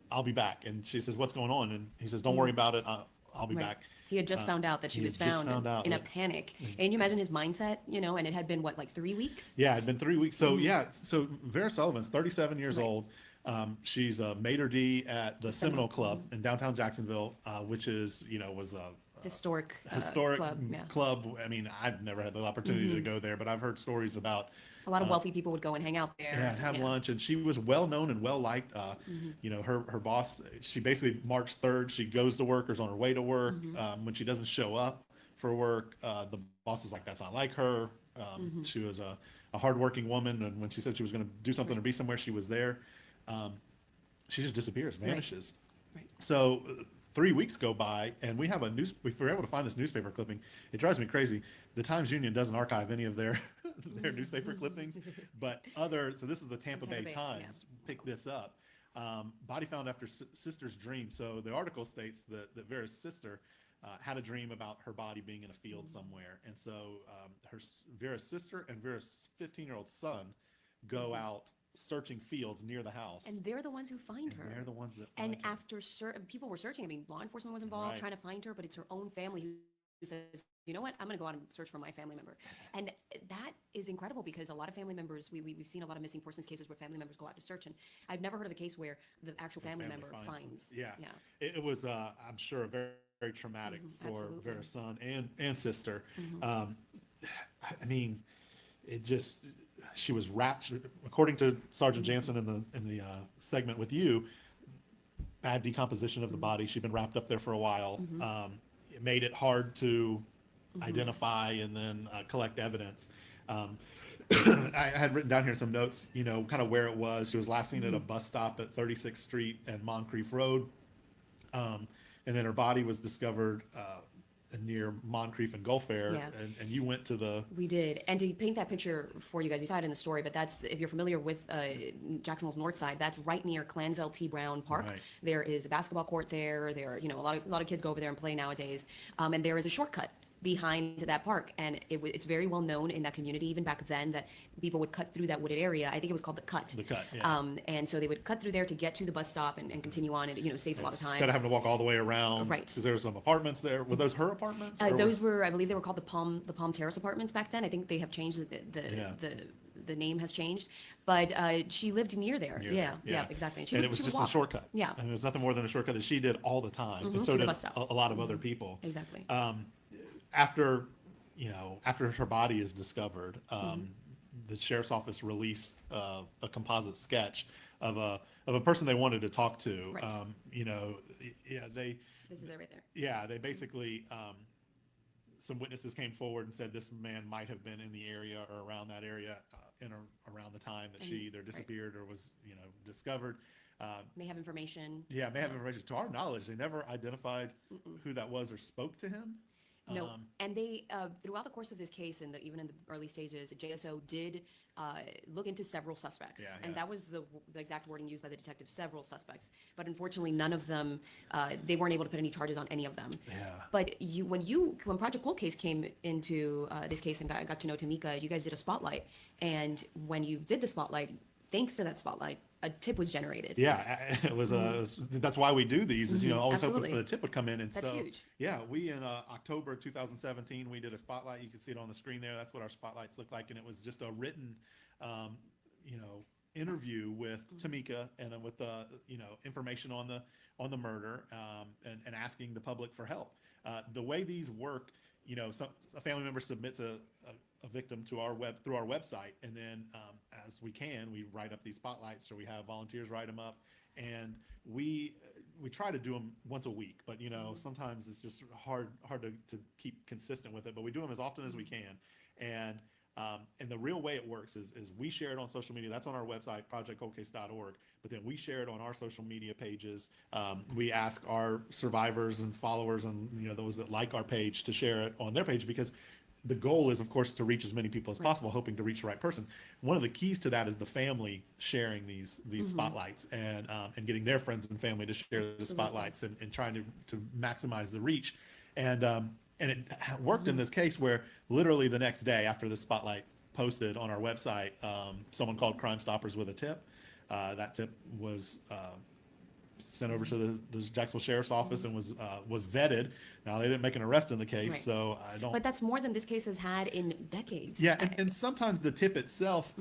I'll be back. And she says, what's going on? And he says, don't worry about it. I'll be back. He had just found out that she was found in a panic. And you imagine his mindset, you know, and it had been, what, like 3 weeks? Yeah, it had been 3 weeks. So, so Vera Sullivan's 37 years old. She's a maitre d' at the Seminole Club in downtown Jacksonville, which is, you know, was a historic club. I mean, I've never had the opportunity to go there, but I've heard stories about a lot of wealthy people would go and hang out there. Yeah, and have lunch. And she was well known and well liked. You know, her boss, she basically March 3rd, she goes to work or is on her way to work. When she doesn't show up for work, the boss is like, that's not like her. She was a hardworking woman. And when she said she was going to do something or be somewhere, she was there. She just disappears, vanishes. Right. So 3 weeks go by, and we were able to find this newspaper clipping. It drives me crazy. The Times-Union doesn't archive any of their newspaper clippings, but so this is the Tampa Bay Times picked this up. Body found after sister's dream. So the article states that Vera's sister had a dream about her body being in a field somewhere, and so Vera's sister and Vera's 15-year-old son go out searching fields near the house, and they're the ones who find her. They're the ones that find her. After people were searching, I mean, law enforcement was involved trying to find her, but it's her own family who says, you know what, I'm going to go out and search for my family member. And that is incredible because a lot of family members, we've seen a lot of missing persons cases where family members go out to search, and I've never heard of a case where the actual family member finds. It was I'm sure very, very traumatic for Vera's son and sister. I mean, it just, she was wrapped, according to Sergeant Jansen in the segment with you, bad decomposition of the body. She'd been wrapped up there for a while. It made it hard to identify and then collect evidence. I had written down here some notes, you know, kind of where it was. She was last seen at a bus stop at 36th Street and Moncrief Road. And then her body was discovered near Moncrief and Gulfair, and you went to We did, and to paint that picture for you guys, you saw it in the story, but that's, if you're familiar with Jacksonville's north side, that's right near Clansdale T. Brown Park. There is a basketball court there. You know, a lot of kids go over there and play nowadays, and there is a shortcut behind that park, and it's very well known in that community even back then that people would cut through that wooded area. I think it was called the Cut. The Cut, yeah. And so they would cut through there to get to the bus stop and continue on, and saves a lot of time. Instead of having to walk all the way around, Right. because there were some apartments there. Were those her apartments? Or Those were, I believe, they were called the Palm Terrace apartments back then. I think they have changed Yeah. the name has changed, but she lived near there. Near Yeah, there, yeah, exactly. And it was she just would a walk. shortcut. Yeah. And it was nothing more than a shortcut that she did all the time, and so to the did bus stop. a lot of other people. Exactly. After her body is discovered, the sheriff's office released a composite sketch of a person they wanted to talk to. Right. This is it right there. Yeah, they basically, some witnesses came forward and said this man might have been in the area or around that area in or around the time that she either disappeared or was, discovered. May have information. Yeah, may have information. To our knowledge, they never identified who that was or spoke to him. No, and they throughout the course of this case, and even in the early stages, JSO did look into several suspects, and that was the exact wording used by the detective: several suspects. But unfortunately, none of them, they weren't able to put any charges on any of them. Yeah. But when Project Cold Case came into this case and got to know Tamika, you guys did a spotlight, and when you did the spotlight, thanks to that spotlight, a tip was generated. Yeah, it was. That's why we do these. Is always Absolutely. hoping for the tip would come in, and That's so huge. yeah, we in October 2017 we did a spotlight. You can see it on the screen there. That's what our spotlights look like, and it was just a written, interview with Tamika and with information on the murder, and asking the public for help. The way these work, a family member submits a victim to through our website, and then as we write up these spotlights, or we have volunteers write them up, and we try to do them once a week, but sometimes it's just hard to keep consistent with it, but we do them as often as we can. And the real way it works is we share it on social media. That's on our website, projectcoldcase.org. But then we share it on our social media pages. We ask our survivors and followers and those that like our page to share it on their page, because the goal is, of course, to reach as many people as possible, hoping to reach the right person. One of the keys to that is the family sharing these spotlights and getting their friends and family to share the spotlights and trying to maximize the reach. And it worked in this case, where literally the next day after the spotlight posted on our website, someone called Crime Stoppers with a tip. That tip was sent over to the Jacksonville Sheriff's Office and was vetted. Now, they didn't make an arrest in the case, Right. so I don't. But that's more than this case has had in decades. Yeah, and sometimes the tip itself,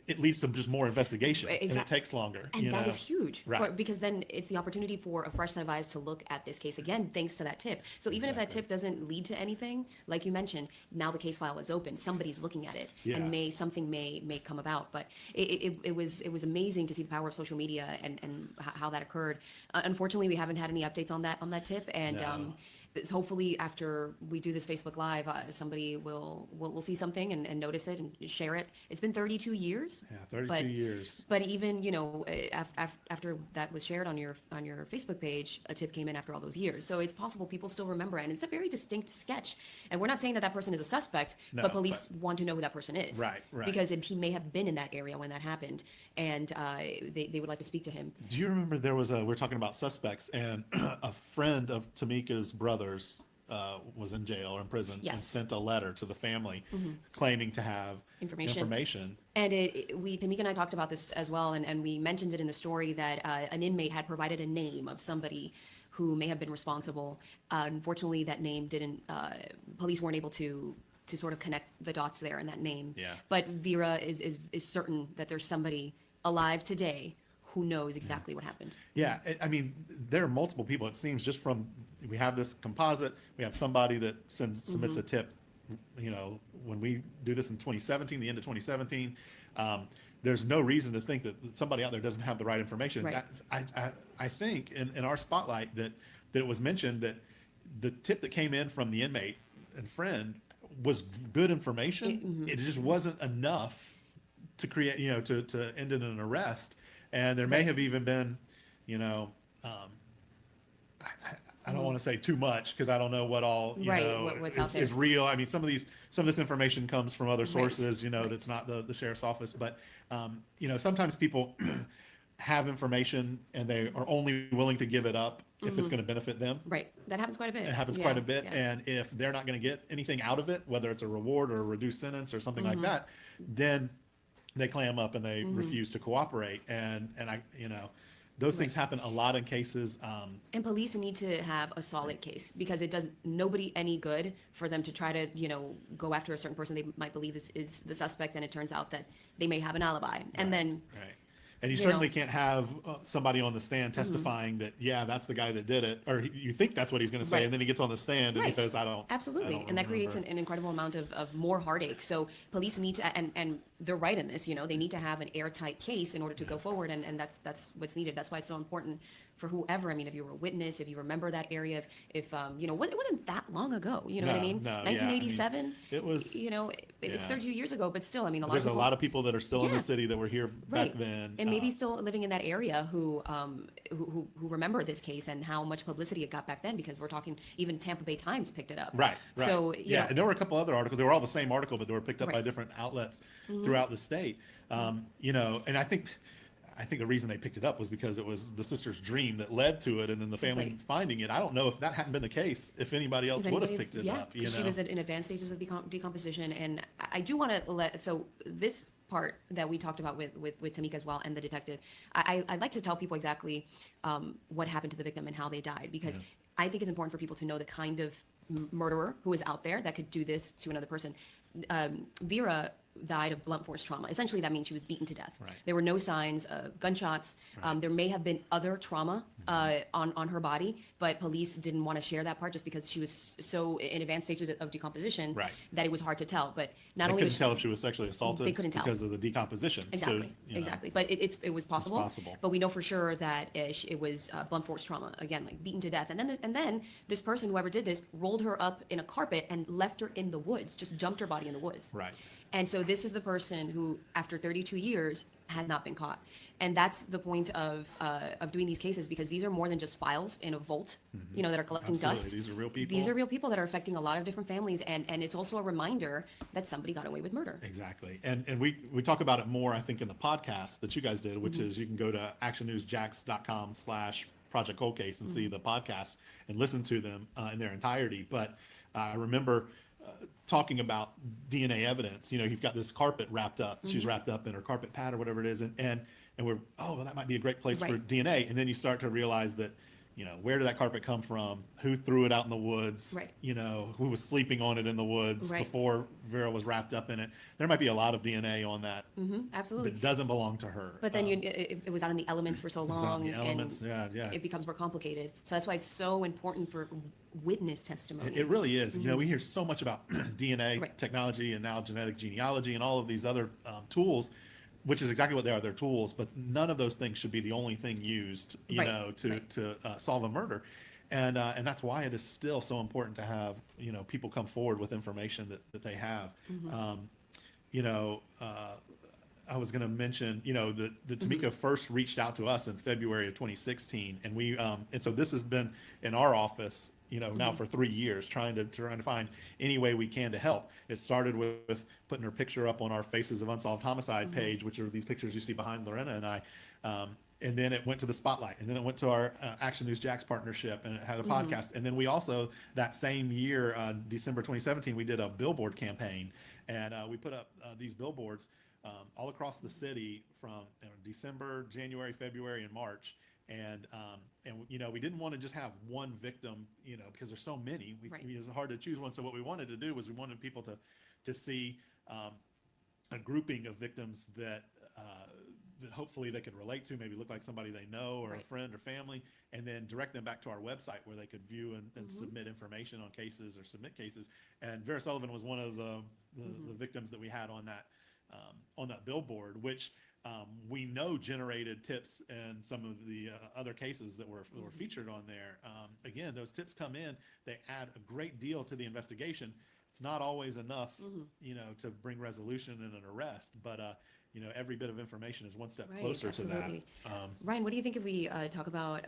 it leads to just more investigation, and it Exactly. takes longer. And that is huge, Right. because then it's the opportunity for a fresh set of eyes to look at this case again, thanks to that tip. So even if that tip doesn't lead to anything, like you mentioned, now the case file is open. Somebody's looking at it, Yeah. and something may come about. But it was amazing to see the power of social media and how that occurred. Unfortunately, we haven't had any updates on that tip, and. No. Hopefully, after we do this Facebook Live, somebody will see something and notice it and share it. It's been 32 years. Yeah, 32 but, years. But even after that was shared on your Facebook page, a tip came in after all those years. So it's possible people still remember it, and it's a very distinct sketch. And we're not saying that person is a suspect, No, but police want to know who that person is. Right. Because he may have been in that area when that happened, and they would like to speak to him. Do you remember we're talking about suspects, and a friend of Tamika's brothers was in jail or in prison, and Yes. sent a letter to the family claiming to have information. And Tamika and I talked about this as well, and we mentioned it in the story that an inmate had provided a name of somebody who may have been responsible. Unfortunately, that name didn't. Police weren't able to sort of connect the dots there in that name. Yeah. But Vera is certain that there's somebody alive today who knows exactly what happened. Yeah, I mean, there are multiple people. It seems just from we have this composite, we have somebody that submits a tip. When we do this in 2017, the end of 2017, there's no reason to think that somebody out there doesn't have the right information. Right. I think in our spotlight that it was mentioned that the tip that came in from the inmate and friend was good information. It just wasn't enough to create, to end in an arrest. And there may have even been, I don't want to say too much because I don't know what all what's out there. is real. I mean, some of this information comes from other sources, that's not the sheriff's office. But sometimes people have information and they are only willing to give it up if it's going to benefit them. Right. That happens quite a bit. It happens Yeah, quite a bit. yeah. And if they're not going to get anything out of it, whether it's a reward or a reduced sentence or something Mm-hmm. like that, then they clam up and they refuse to cooperate. And I, those things happen a lot in cases. And police need to have a solid case, because it does nobody any good for them to try to, go after a certain person they might believe is the suspect, and it turns out that they may have an alibi. And then Right. And you You certainly know. can't have somebody on the stand testifying that, yeah, that's the guy that did it, or you think that's what he's going to say, Right. and then he gets on the stand and he Right. says, I don't. Absolutely. I don't And that creates remember." an incredible amount of more heartache. So police need to, and they're right in this, they need to have an airtight case in order to go forward. And that's what's needed. That's why it's so important for whoever. I mean, if you were a witness, if you remember that area, if it wasn't that long ago, you know what I No, mean? no, yeah, I mean, 1987, it was- it's yeah. 32 years ago, but still, I mean, There's a lot of people that are still in Yeah. the city that were here right. back then. And maybe still living in that area who remember this case and how much publicity it got back then, because we're talking even Tampa Bay Times picked it up. Right. So, yeah, and there were a couple other articles. They were all the same article, but they were picked up by Right. different outlets throughout the state. And I think the reason they picked it up was because it was the sister's dream that led to it, and then the family Right. finding it. I don't know if that hadn't been the case, if anybody else If would have anybody- picked it yeah, up. 'cause she was in advanced stages of decomposition. And I do want to so this part that we talked about with Tamika as well, and the detective, I'd like to tell people exactly what happened to the victim and how they died, because I think it's important for people to know the kind of murderer who is out there that could do this to another person. Vera died of blunt force trauma. Essentially, that means she was beaten to death. Right. There were no signs of gunshots. There may have been other trauma on her body, but police didn't want to share that part just because she was so in advanced stages of decomposition Right. that it was hard to tell. But not They only couldn't was tell if she was sexually assaulted They couldn't tell. because of the decomposition. Exactly, So, exactly. But it was possible. possible. But we know for sure that it was blunt force trauma. Again, like beaten to death. And then this person, whoever did this, rolled her up in a carpet and left her in the woods. Just jumped her body in the woods. Right. And so this is the person who, after 32 years, has not been caught. And that's the point of doing these cases, because these are more than just files in a vault, that are collecting Absolutely. dust. These are real people. These are real people that are affecting a lot of different families, and it's also a reminder that somebody got away with murder. Exactly. And we talk about it more, I think, in the podcast that you guys did, which Mm-hmm. is you can go to actionnewsjax.com/Project Cold Case and see Mm-hmm. the podcast and listen to them in their entirety. But I remember talking about DNA evidence. You've got this carpet wrapped up. She's wrapped up in her carpet pad or whatever it is. And we're, well, that might be a great place for Right. DNA. And then you start to realize that, where did that carpet come from? Who threw it out in the woods? Right. Who was sleeping on it in the woods Right. before Vera was wrapped up in it? There might be a lot of DNA on that Absolutely. that doesn't belong to her. But then it was out in the elements for so it's out long, in the elements. and Yeah. it becomes more complicated. So that's why it's so important for witness testimony. It really is. We hear so much about DNA Right. technology and now genetic genealogy and all of these other tools, which is exactly what they are. They're tools, but none of those things should be the only thing used, Right. to solve a murder. And that's why it is still so important to have, people come forward with information that they have. I was going to mention, that Tamika first reached out to us in February of 2016, and and so this has been in our office, now for 3 years, trying to find any way we can to help. It started with putting her picture up on our Faces of Unsolved Homicide page, which are these pictures you see behind Lorena and I. And then it went to the Spotlight, and then it went to our Action News Jax partnership, and it had a podcast. And then we also, that same year, December 2017, we did a billboard campaign, and we put up these billboards all across the city from December, January, February, and March. And we didn't want to just have one victim, because there's so many. Right. It was hard to choose one. So what we wanted to do was we wanted people to see a grouping of victims that hopefully they could relate to, maybe look like somebody they know or a Right. friend or family, and then direct them back to our website where they could view and submit information on cases or submit cases. And Vera Sullivan was one of the victims that we had on that billboard, which we know generated tips in some of the other cases that were featured on there. Again, those tips come in, they add a great deal to the investigation. It's not always enough, to bring resolution and an arrest, but every bit of information is one step Right, closer absolutely. to that. Ryan, what do you think if we talk about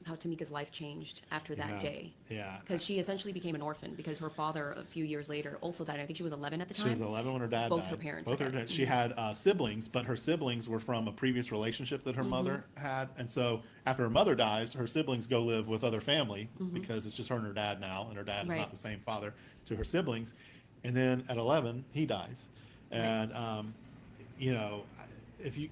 Tamika's life changed after that Yeah. day. Yeah. Because she essentially became an orphan because her father, a few years later, also died. I think she was 11 at the time. She was 11 when her dad Both died. her parents Both were her dead. She had siblings, but her siblings were from a previous relationship that her mother had. And so after her mother dies, her siblings go live with other family because it's just her and her dad now, and her dad is Right. not the same father to her siblings. And then at 11, he dies. And, you know, if you,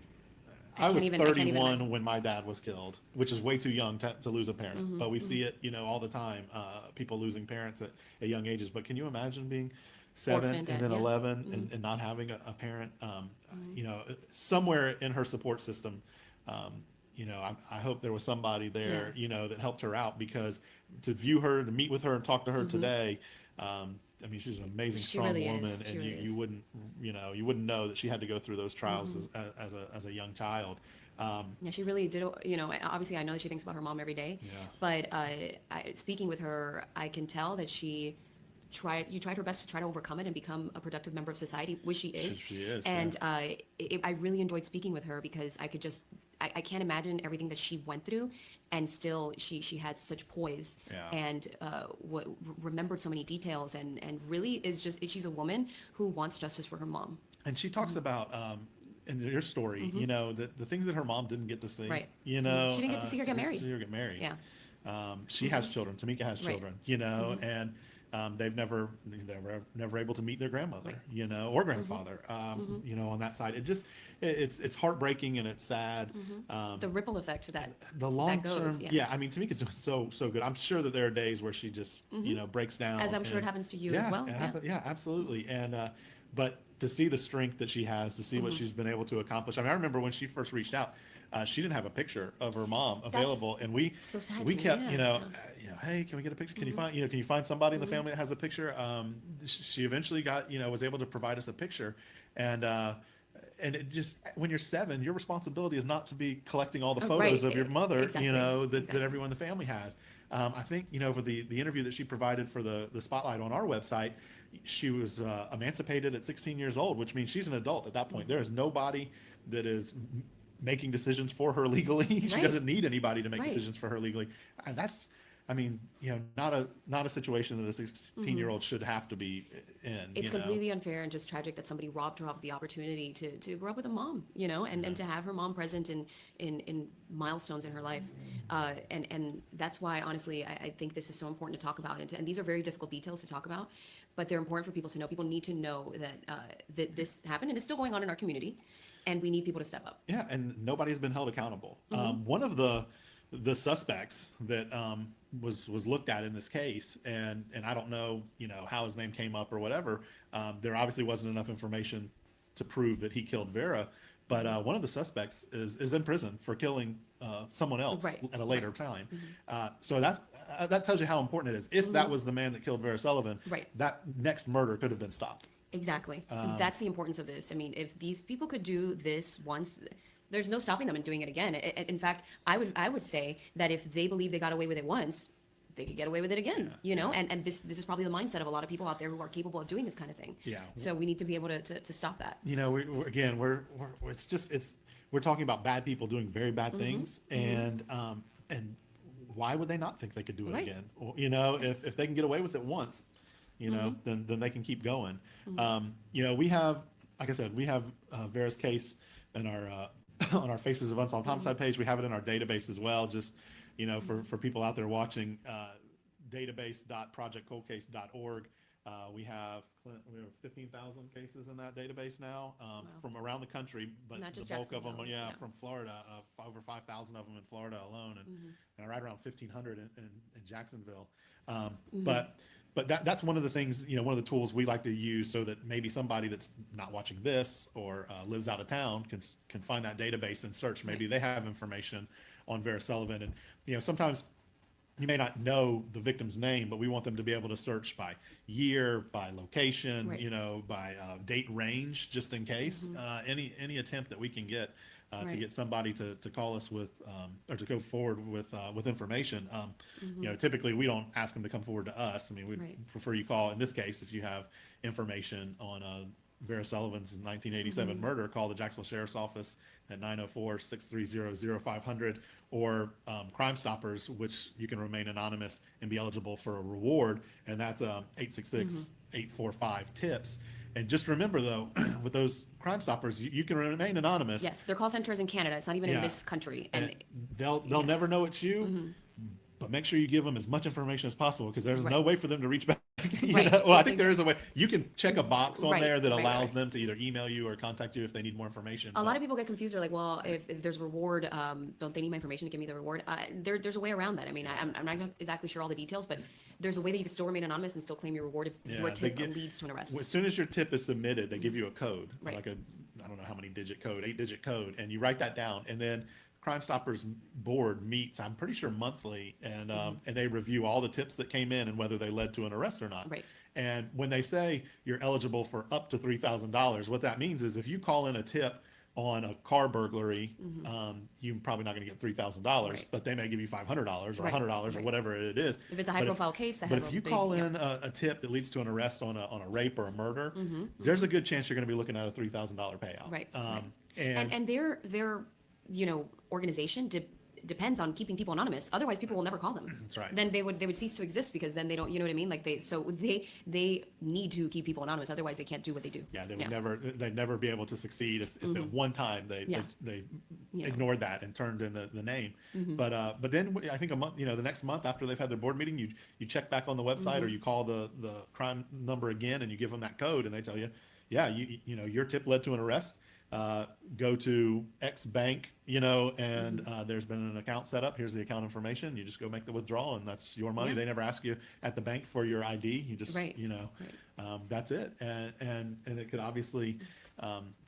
I was I can't even 31 imagine. when my dad was killed, which is way too young to lose a parent. Mm-hmm, But we see it, you know, all the time, people losing parents at young ages. But can you imagine being 7 Orphaned and at- then yeah. 11 and not having a parent? You know, somewhere in her support system, you know, I hope there was somebody there, Yeah. you know, that helped her out, because to view her, to meet with her and talk to her today, I mean, she's an amazing, She strong really woman, is. She and really you is. wouldn't, you know, you wouldn't know that she had to go through those trials as a young child. Yeah, she really did. You know, obviously, I know that she thinks about her mom every day. Yeah. But speaking with her, I can tell that she tried her best to try to overcome it and become a productive member of society, which she is. She is, And I really enjoyed speaking with her because I could just I can't imagine everything that she went through, and still she had such poise Yeah. and remembered so many details, and really is just she's a woman who wants justice for her mom. And she talks about in your story, you know, the things that her mom didn't get to see. Right. You know, She didn't get to see her get married. See her get married. Yeah. She has children. Tamika has Right. children. You know, and they've never able to meet their grandmother. You know, or grandfather. You know, on that side, it's heartbreaking and it's sad. The ripple effect that The long goes, term, yeah. I mean, Tamika's doing so good. I'm sure that there are days where she just you know breaks down. As I'm sure it and- happens to you as well. Yeah. Yeah, absolutely. And but to see the strength that she has, to see what she's been able to accomplish. I mean, I remember when she first reached out, she didn't have a picture of her mom available, and we so sad we to me, kept yeah, you know yeah. hey, can we get a picture? Can you find can you find somebody in the family that has a picture? She eventually got was able to provide us a picture, and it just, when you're 7, your responsibility is not to be collecting all the Oh, photos right. of your mother, Exactly. you know, that Exactly. everyone in the family has. I think, you know, for the interview that she provided for the spotlight on our website, she was emancipated at 16 years old, which means she's an adult at that point. There is nobody that is making decisions for her legally. She Right. doesn't need anybody to make Right. decisions for her legally. And that's, I mean, you know, not a situation that a 16-year-old should have to be in. It's you know? completely unfair and just tragic that somebody robbed her of the opportunity to grow up with a mom, you know, and to have her mom present in milestones in her life. And that's why, honestly, I think this is so important to talk about. And these are very difficult details to talk about, but they're important for people to know. People need to know that this happened and it's still going on in our community, and we need people to step up. Yeah, and nobody's been held accountable. One of the suspects that was looked at in this case, and I don't know, you know, how his name came up or whatever. There obviously wasn't enough information to prove that he killed Vera, but one of the suspects is in prison for killing someone else Right, at a later time. So that tells you how important it is. If that was the man that killed Vera Sullivan, Right. that next murder could have been stopped. Exactly. That's the importance of this. I mean, if these people could do this once, there's no stopping them in doing it again. In fact, I would say that if they believe they got away with it once, they could get away with it again. You know, and this is probably the mindset of a lot of people out there who are capable of doing this kind of thing. Yeah. So we need to be able to stop that. You know, we're talking about bad people doing very bad things, and why would they not think they could do it Right. again? Or, you know, if they can get away with it once, you know, then they can keep going. You know, we have, like I said, we have Vera's case in our on our Faces of Unsolved Homicide page. We have it in our database as well. Just, you know, for people out there watching, database.projectcoldcase.org. We have 15,000 cases in that database now, from around the country, but Not the just bulk of them, Jacksonville, yeah. from Florida, over 5,000 of them in Florida alone, and right around 1,500 in Jacksonville. But that's one of the things, you know, one of the tools we like to use so that maybe somebody that's not watching this or lives out of town can find that database and search. Maybe they have information on Vera Sullivan, and you know, sometimes you may not know the victim's name, but we want them to be able to search by year, by location, Right. you know, by date range, just in case. Any attempt that we can get to Right. get somebody to call us with or to go forward with information. You know, typically we don't ask them to come forward to us. I mean, we Right. prefer you call. In this case, if you have information on Vera Sullivan's 1987 murder, call the Jacksonville Sheriff's Office at 904-630-0500, or Crime Stoppers, which you can remain anonymous and be eligible for a reward, and that's 866-845-TIPS. And just remember, though, with those Crime Stoppers, you can remain anonymous. Yes, their call center is in Canada. It's not even in this country. And they'll yes. never know it's you. But make sure you give them as much information as possible, because there's no way for them to reach back. Well, I think there is a way. You can check a box on there that allows them to either email you or contact you if they need more information. A lot of people get confused. They're like, well, if there's a reward, don't they need my information to give me the reward? There's a way around that. I mean, I'm not exactly sure all the details, but there's a way that you can still remain anonymous and still claim your reward if your tip leads to an arrest. As soon as your tip is submitted, they give you a code, like I don't know how many digit code, 8-digit code, and you write that down, and then Crime Stoppers board meets, I'm pretty sure monthly, and they review all the tips that came in and whether they led to an arrest or not. Right. And when they say you're eligible for up to $3,000, what that means is if you call in a tip on a car burglary, you're probably not going to get $3,000, but they may give you $500 or $100 or whatever it is. If it's a high-profile case, that but has if you big, call in a tip that leads to an arrest on a rape or a murder, there's a good chance you're going to be looking at a $3,000 payout. Right. And their organization depends on keeping people anonymous. Otherwise, people will never call them. That's right. Then they would cease to exist, because then they don't, you know what I mean? Like they need to keep people anonymous. Otherwise, they can't do what they do. Yeah, they would they'd never be able to succeed if at one time they ignored that and turned in the name. But then I think a month, the next month after they've had their board meeting, you check back on the website or you call the crime number again and you give them that code and they tell you, your tip led to an arrest. Go to X bank, and there's been an account set up. Here's the account information. You just go make the withdrawal, and that's your money. They never ask you at the bank for your ID. You just, that's it. And it could obviously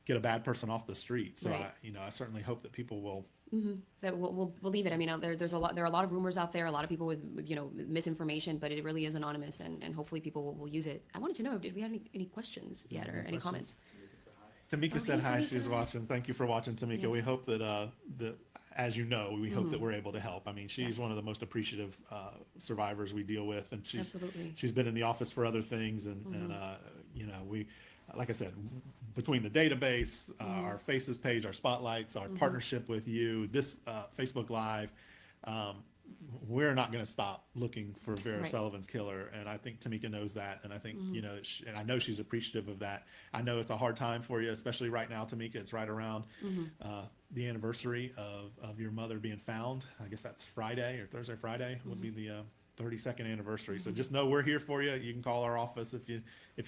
get a bad person off the street. So I certainly hope that people will. That we'll believe it. I mean, there are a lot of rumors out there, a lot of people with misinformation, but it really is anonymous, and hopefully people will use it. I wanted to know, did we have any questions yet or any comments? Tamika said hi. She's watching. Thank you for watching, Tamika. Yes. We hope that, as you know, we hope that we're able to help. I mean, she's one of the most appreciative survivors we deal with, and she's been in the office for other things, and we, like I said, between the database, our Faces page, our spotlights, our partnership with you, this Facebook Live. We're not going to stop looking for Vera Sullivan's killer, and I think Tamika knows that, and I think and I know she's appreciative of that. I know it's a hard time for you, especially right now, Tamika. It's right around the anniversary of your mother being found. I guess that's Friday or Thursday, Friday would be the 32nd anniversary. So just know we're here for you. You can call our office if you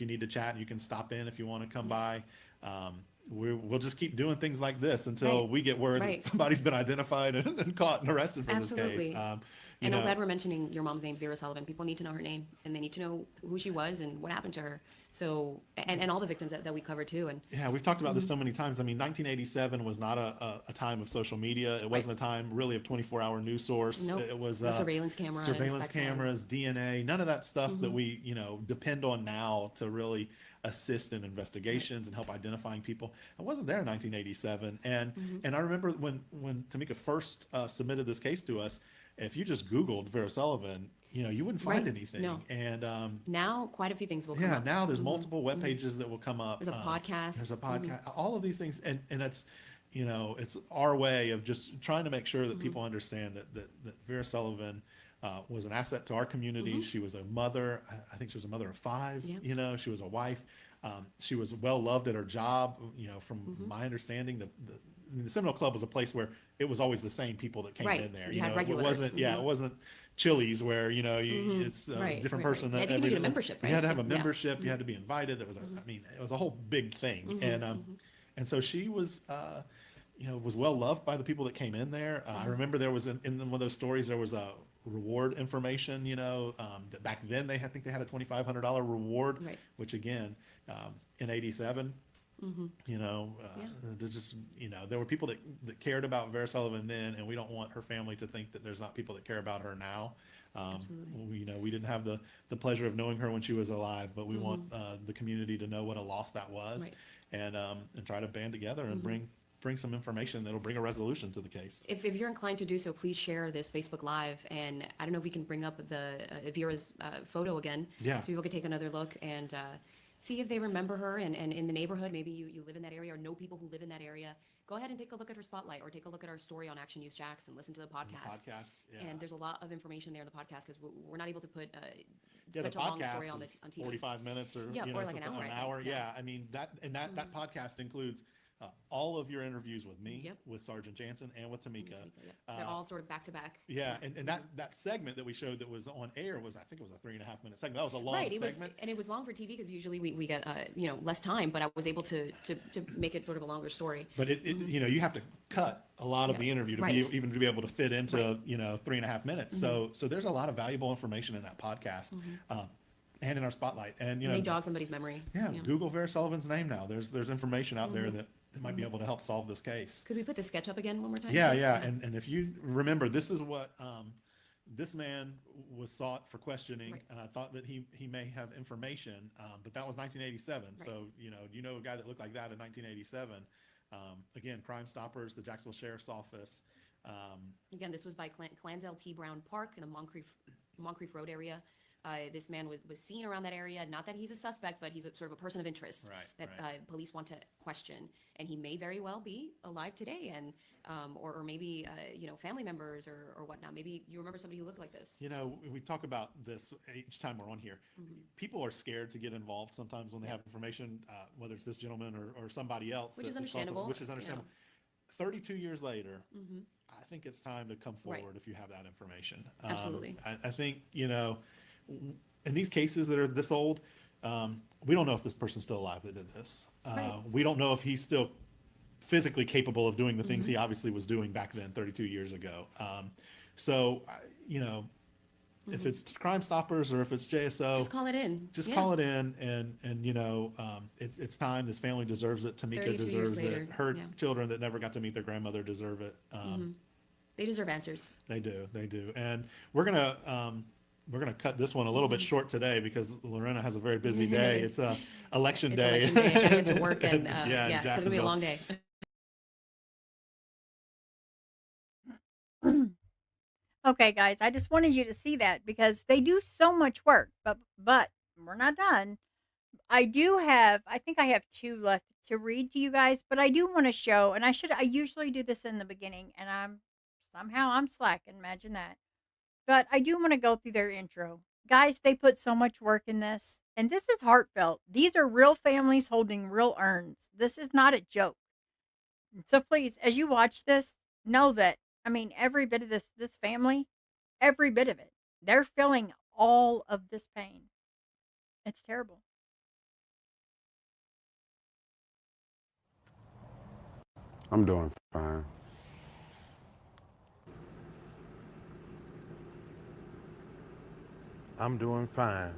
need to chat. You can stop in if you want to come by. We'll just keep doing things like this until we get word that somebody's been identified and caught and arrested for this case. And I'm glad we're mentioning your mom's name, Vera Sullivan. People need to know her name, and they need to know who she was and what happened to her. So, and all the victims that we covered too. And we've talked about this so many times. I mean, 1987 was not a time of social media. It wasn't a time really of 24-hour news source. Nope. It was no surveillance cameras, DNA, none of that stuff that we depend on now to really assist in investigations and help identifying people. I wasn't there in 1987, and I remember when Tamika first submitted this case to us. If you just Googled Vera Sullivan, you wouldn't find anything. No. And now quite a few things will come up. Now there's multiple web pages that will come up. There's a podcast. There's a podcast. All of these things, and that's it's our way of just trying to make sure that people understand that Vera Sullivan was an asset to our community. She was a mother. I think she was a mother of 5. She was a wife. She was well loved at her job. From my understanding, the Seminole Club was a place where it was always the same people that came in there. You had it regulars. wasn't. It wasn't Chili's where it's a different person. I think you need a membership. You had to have a membership. You had to be invited. It was it was a whole big thing. And so she was was well loved by the people that came in there. I remember there was in one of those stories there was a reward information. That back then I think they had a $2,500 reward, which again in '87. Just there were people that cared about Vera Sullivan then, and we don't want her family to think that there's not people that care about her now. We didn't have the pleasure of knowing her when she was alive, but we want the community to know what a loss that was, and try to band together and bring some information that'll bring a resolution to the case. If you're inclined to do so, please share this Facebook Live, and I don't know if we can bring up the Vera's photo again, so people can take another look and See if they remember her and in the neighborhood, maybe you live in that area or know people who live in that area. Go ahead and take a look at her spotlight or take a look at our story on Action News Jax and listen to the podcast. Yeah. And there's a lot of information there in the podcast because we're not able to put Yeah, such the a long podcast story on is TV. 45 minutes or, Yeah, you know, or like an something- hour, an I think, hour. yeah. Yeah. I mean, that podcast includes all of your interviews with me, Yep. with Sergeant Jansen, and with Tamika. They're all sort of back to back. Yeah, and that segment that we showed that was on air was, I think it was a 3.5-minute segment. That was a long Right, segment. and it was long for TV because usually we get less time, but I was able to make it sort of a longer story. But you have to cut a lot of Yeah, the interview to right. even to be able to fit into Right. 3.5 minutes. So there's a lot of valuable information in that podcast, and in our spotlight. And May jog somebody's memory. yeah, Google Vera Sullivan's name now. There's information out there that might be able to help solve this case. Could we put the sketch up again one more time? Yeah, Sure? yeah, and if you remember, this is what this man was sought for questioning. Right. Thought that he may have information, but that was 1987. Right. So you know a guy that looked like that in 1987. Again, Crime Stoppers, the Jacksonville Sheriff's Office. Again, this was by Clansell T. Brown Park in the Moncrief Road area. This man was seen around that area. Not that he's a suspect, but he's sort of a person of interest Right, that police want to question. And he may very well be alive today, and or maybe family members or whatnot. Maybe you remember somebody who looked like this. We talk about this each time we're on here. People are scared to get involved sometimes when they have information, whether it's this gentleman or somebody else. Which is that's also- understandable, which is understandable. 32 years later, I think it's time to come Right. forward if you have that information. Absolutely. I think, in these cases that are this old, we don't know if this person's still alive that did this. Right. We don't know if he's still physically capable of doing the things he obviously was doing back then, 32 years ago. If it's Crime Stoppers or if it's JSO, Just call it in. just Yeah. call it in, and it's time. This family deserves it. Tamika 32 years deserves later, it. Her yeah. children that never got to meet their grandmother deserve it. They deserve answers. They do, and we're gonna cut this one a little bit short today because Lorena has a very busy day. It's election It's day. election day. I gotta get to work, and in so it's gonna be a Jacksonville. long day. Okay, guys, I just wanted you to see that because they do so much work, but we're not done. I think I have 2 left to read to you guys, but I do want to show, and I usually do this in the beginning, and I'm slacking, imagine that. But I do want to go through their intro. Guys, they put so much work in this, and this is heartfelt. These are real families holding real urns. This is not a joke. So please, as you watch this, know that, every bit of this family, every bit of it, they're feeling all of this pain. It's terrible. I'm doing fine. I'm doing fine.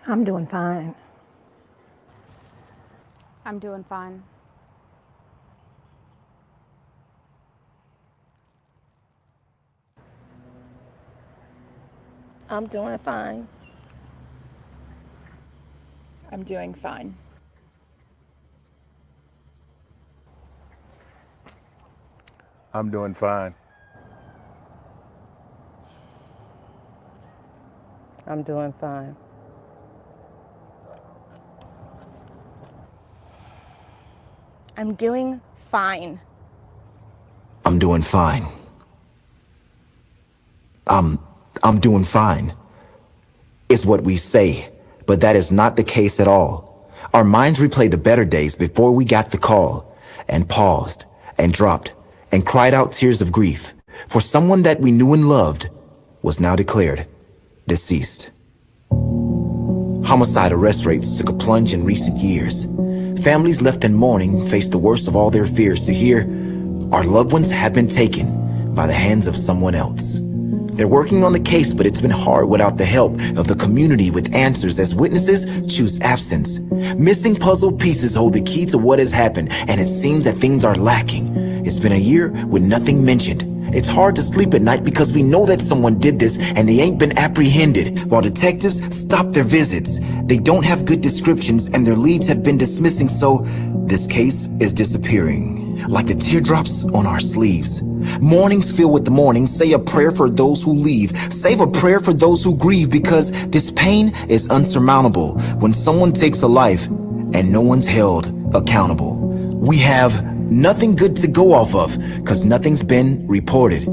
I'm doing fine. I'm doing fine. I'm doing fine. I'm doing fine. I'm doing fine. I'm doing fine. I'm doing fine. I'm doing fine. I'm doing fine. Is what we say, but that is not the case at all. Our minds replay the better days before we got the call, and paused, and dropped, and cried out tears of grief, for someone that we knew and loved was now declared deceased. Homicide arrest rates took a plunge in recent years. Families left in mourning faced the worst of all their fears to hear our loved ones have been taken by the hands of someone else. They're working on the case, but it's been hard without the help of the community with answers as witnesses choose absence. Missing puzzle pieces hold the key to what has happened, and it seems that things are lacking. It's been a year with nothing mentioned. It's hard to sleep at night because we know that someone did this and they ain't been apprehended. While detectives stop their visits, they don't have good descriptions and their leads have been dismissing, so this case is disappearing. like the teardrops on our sleeves. Mornings filled with the morning, say a prayer for those who leave. Save a prayer for those who grieve, because this pain is unsurmountable when someone takes a life and no one's held accountable. We have nothing good to go off of, cause nothing's been reported.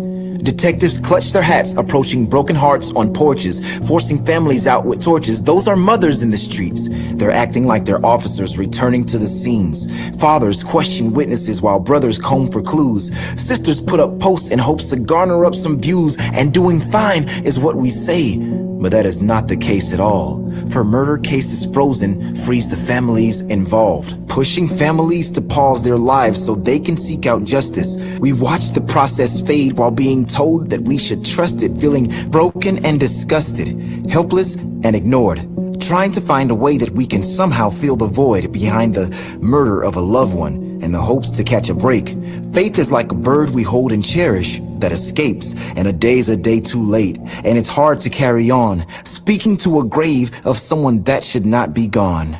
Detectives clutch their hats, approaching broken hearts on porches, forcing families out with torches. Those are mothers in the streets. They're acting like they're officers returning to the scenes. Fathers question witnesses while brothers comb for clues. Sisters put up posts in hopes to garner up some views, and doing fine is what we say. But that is not the case at all. For murder cases frozen frees the families involved, pushing families to pause their lives so they can seek out justice. We watch the process fade while being told that we should trust it, feeling broken and disgusted, helpless and ignored, trying to find a way that we can somehow fill the void behind the murder of a loved one in the hopes to catch a break. Faith is like a bird we hold and cherish that escapes, and a day's a day too late, and it's hard to carry on, speaking to a grave of someone that should not be gone.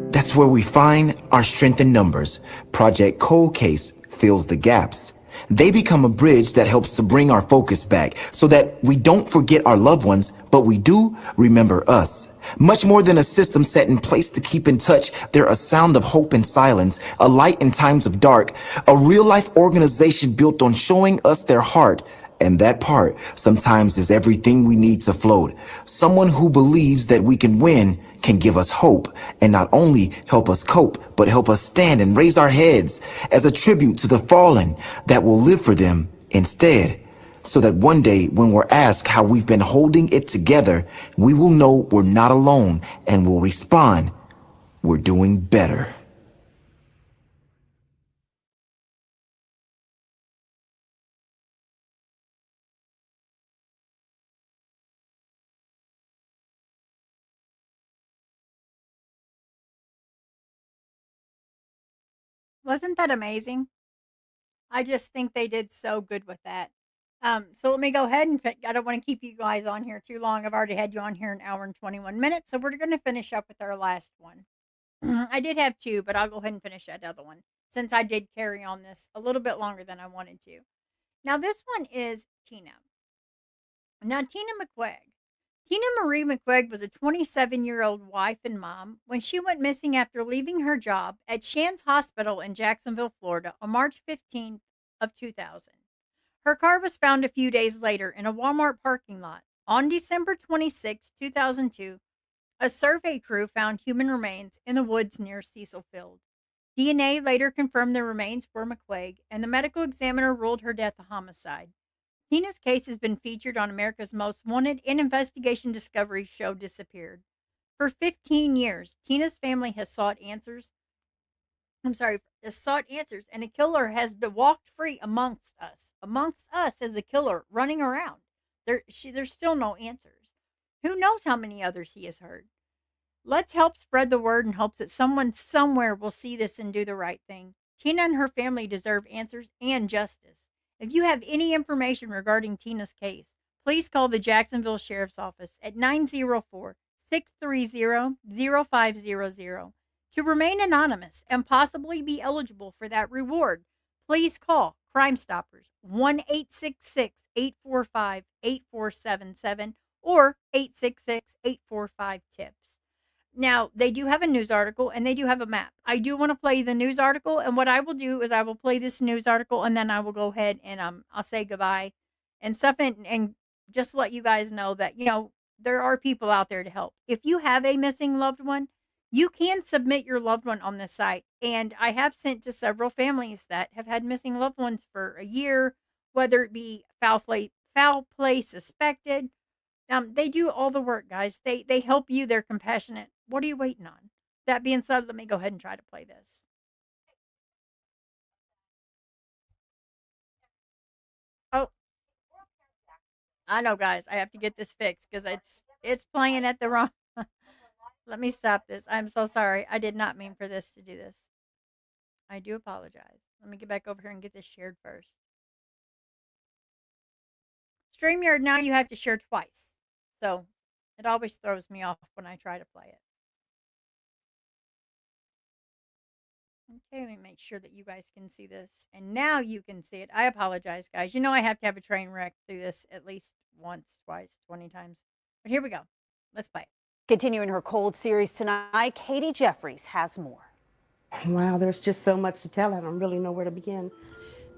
That's where we find our strength in numbers. Project Cold Case fills the gaps. They become a bridge that helps to bring our focus back so that we don't forget our loved ones, but we do remember us. Much more than a system set in place to keep in touch, they're a sound of hope in silence, a light in times of dark, a real-life organization built on showing us their heart. And that part sometimes is everything we need to float. Someone who believes that we can win, can give us hope, and not only help us cope, but help us stand and raise our heads as a tribute to the fallen that will live for them instead. So that one day when we're asked how we've been holding it together, we will know we're not alone and will respond, we're doing better. Wasn't that amazing? I just think they did so good with that. So let me go ahead and I don't want to keep you guys on here too long. I've already had you on here an hour and 21 minutes. So we're going to finish up with our last one. I did have two, but I'll go ahead and finish that other one since I did carry on this a little bit longer than I wanted to. Now, this one is Tina. Now, Tina McQuaig. Tina Marie McQuaig was a 27-year-old wife and mom when she went missing after leaving her job at Shands Hospital in Jacksonville, Florida on March 15th of 2000. Her car was found a few days later in a Walmart parking lot. On December 26, 2002, a survey crew found human remains in the woods near Cecil Field. DNA later confirmed the remains were McQuaig, and the medical examiner ruled her death a homicide. Tina's case has been featured on America's Most Wanted and Investigation Discovery show Disappeared. For 15 years, Tina's family has sought answers, and a killer has been walked free amongst us as a killer running around. There's still no answers. Who knows how many others he has heard? Let's help spread the word in hopes that someone somewhere will see this and do the right thing. Tina and her family deserve answers and justice. If you have any information regarding Tina's case, please call the Jacksonville Sheriff's Office at 904-630-0500. To remain anonymous and possibly be eligible for that reward, please call Crime Stoppers 1-866-845-8477 or 866-845-TIPS. Now, they do have a news article and they do have a map. I do want to play the news article, and what I will do is I will play this news article and then I will go ahead and I'll say goodbye and stuff, and just let you guys know that there are people out there to help. If you have a missing loved one, you can submit your loved one on this site, and I have sent to several families that have had missing loved ones for a year, whether it be foul play suspected. They do all the work, guys. They help you. They're compassionate. What are you waiting on? That being said, let me go ahead and try to play this. Oh, I know, guys. I have to get this fixed because it's playing at the wrong. Let me stop this. I'm so sorry. I did not mean for this to do this. I do apologize. Let me get back over here and get this shared first. StreamYard, now you have to share twice. So it always throws me off when I try to play it. Okay, let me make sure that you guys can see this. And now you can see it. I apologize, guys. You know I have to have a train wreck through this at least once, twice, 20 times. But here we go. Let's play it. Continuing her cold series tonight, Katie Jeffries has more. Wow, there's just so much to tell. I don't really know where to begin.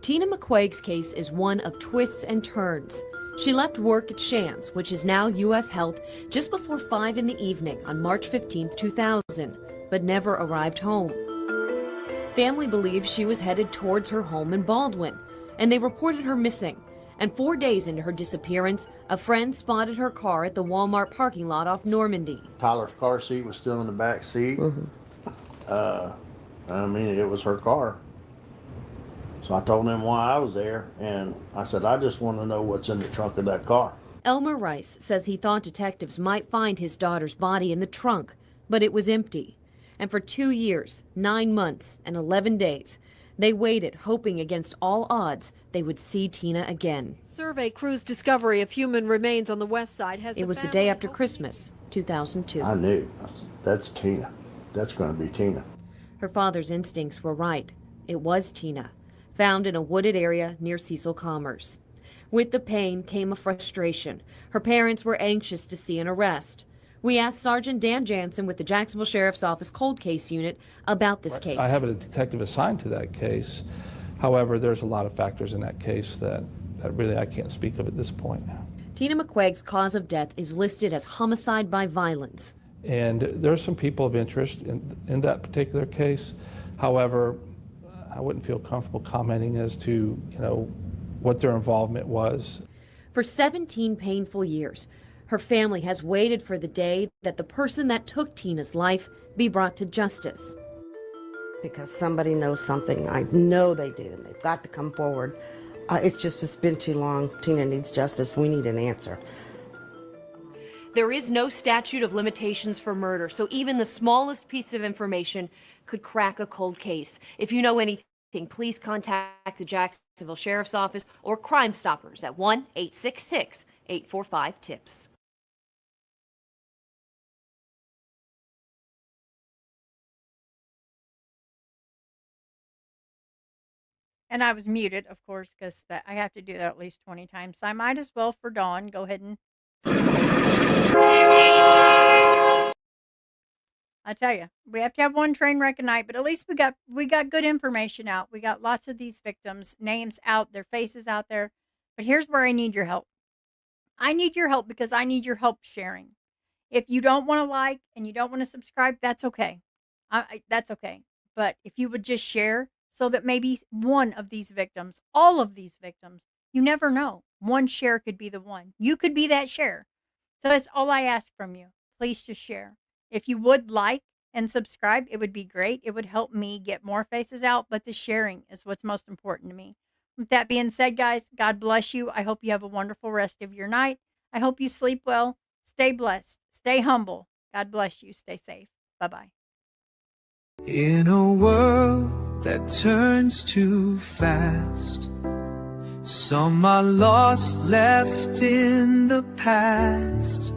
Tina McQuaig's case is one of twists and turns. She left work at Shands, which is now UF Health, just before 5 in the evening on March 15, 2000, but never arrived home. Family believes she was headed towards her home in Baldwin, and they reported her missing. And 4 days into her disappearance, a friend spotted her car at the Walmart parking lot off Normandy. Tyler's car seat was still in the back seat. I mean, it was her car. So I told them why I was there, and I said, I just want to know what's in the trunk of that car. Elmer Rice says he thought detectives might find his daughter's body in the trunk, but it was empty. And for 2 years, 9 months, and 11 days, they waited, hoping against all odds they would see Tina again. Survey crew's discovery of human remains on the west side has... It was the day after Christmas, 2002. I knew. That's Tina. That's going to be Tina. Her father's instincts were right. It was Tina, found in a wooded area near Cecil Commerce. With the pain came a frustration. Her parents were anxious to see an arrest. We asked Sergeant Dan Jansen with the Jacksonville Sheriff's Office Cold Case Unit about this case. I have a detective assigned to that case. However, there's a lot of factors in that case that really I can't speak of at this point. Tina McQuaig's cause of death is listed as homicide by violence. And there's some people of interest in that particular case. However, I wouldn't feel comfortable commenting as to, what their involvement was. For 17 painful years, her family has waited for the day that the person that took Tina's life be brought to justice. Because somebody knows something. I know they do, and they've got to come forward. It's been too long. Tina needs justice. We need an answer. There is no statute of limitations for murder, so even the smallest piece of information could crack a cold case. If you know anything, please contact the Jacksonville Sheriff's Office or Crime Stoppers at 1-866-845-TIPS. And I was muted, of course, because I have to do that at least 20 times. So I might as well, for Dawn, go ahead and... I tell you, we have to have one train wreck a night, but at least we got good information out. We got lots of these victims' names out, their faces out there. But here's where I need your help. I need your help because I need your help sharing. If you don't want to like and you don't want to subscribe, that's okay. That's okay. But if you would just share so that maybe one of these victims, all of these victims, you never know. One share could be the one. You could be that share. So that's all I ask from you. Please just share. If you would like and subscribe, it would be great. It would help me get more faces out, but the sharing is what's most important to me. With that being said, guys, God bless you. I hope you have a wonderful rest of your night. I hope you sleep well. Stay blessed. Stay humble. God bless you. Stay safe. Bye-bye. In a world that turns too fast, some are lost, left in the past.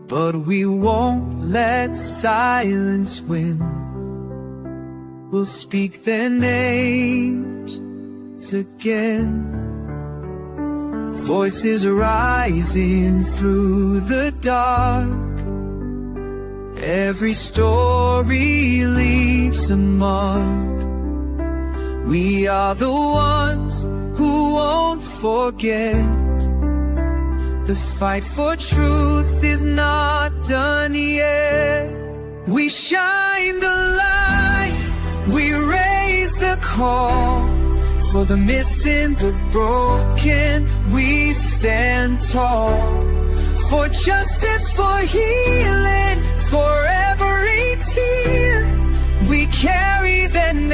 But we won't let silence win. We'll speak their names again. Voices rising through the dark. Every story leaves a mark. We are the ones who won't forget. The fight for truth is not done yet. We shine the light, we raise the call. For the missing, the broken, we stand tall. For justice, for healing, for every tear, we carry their name.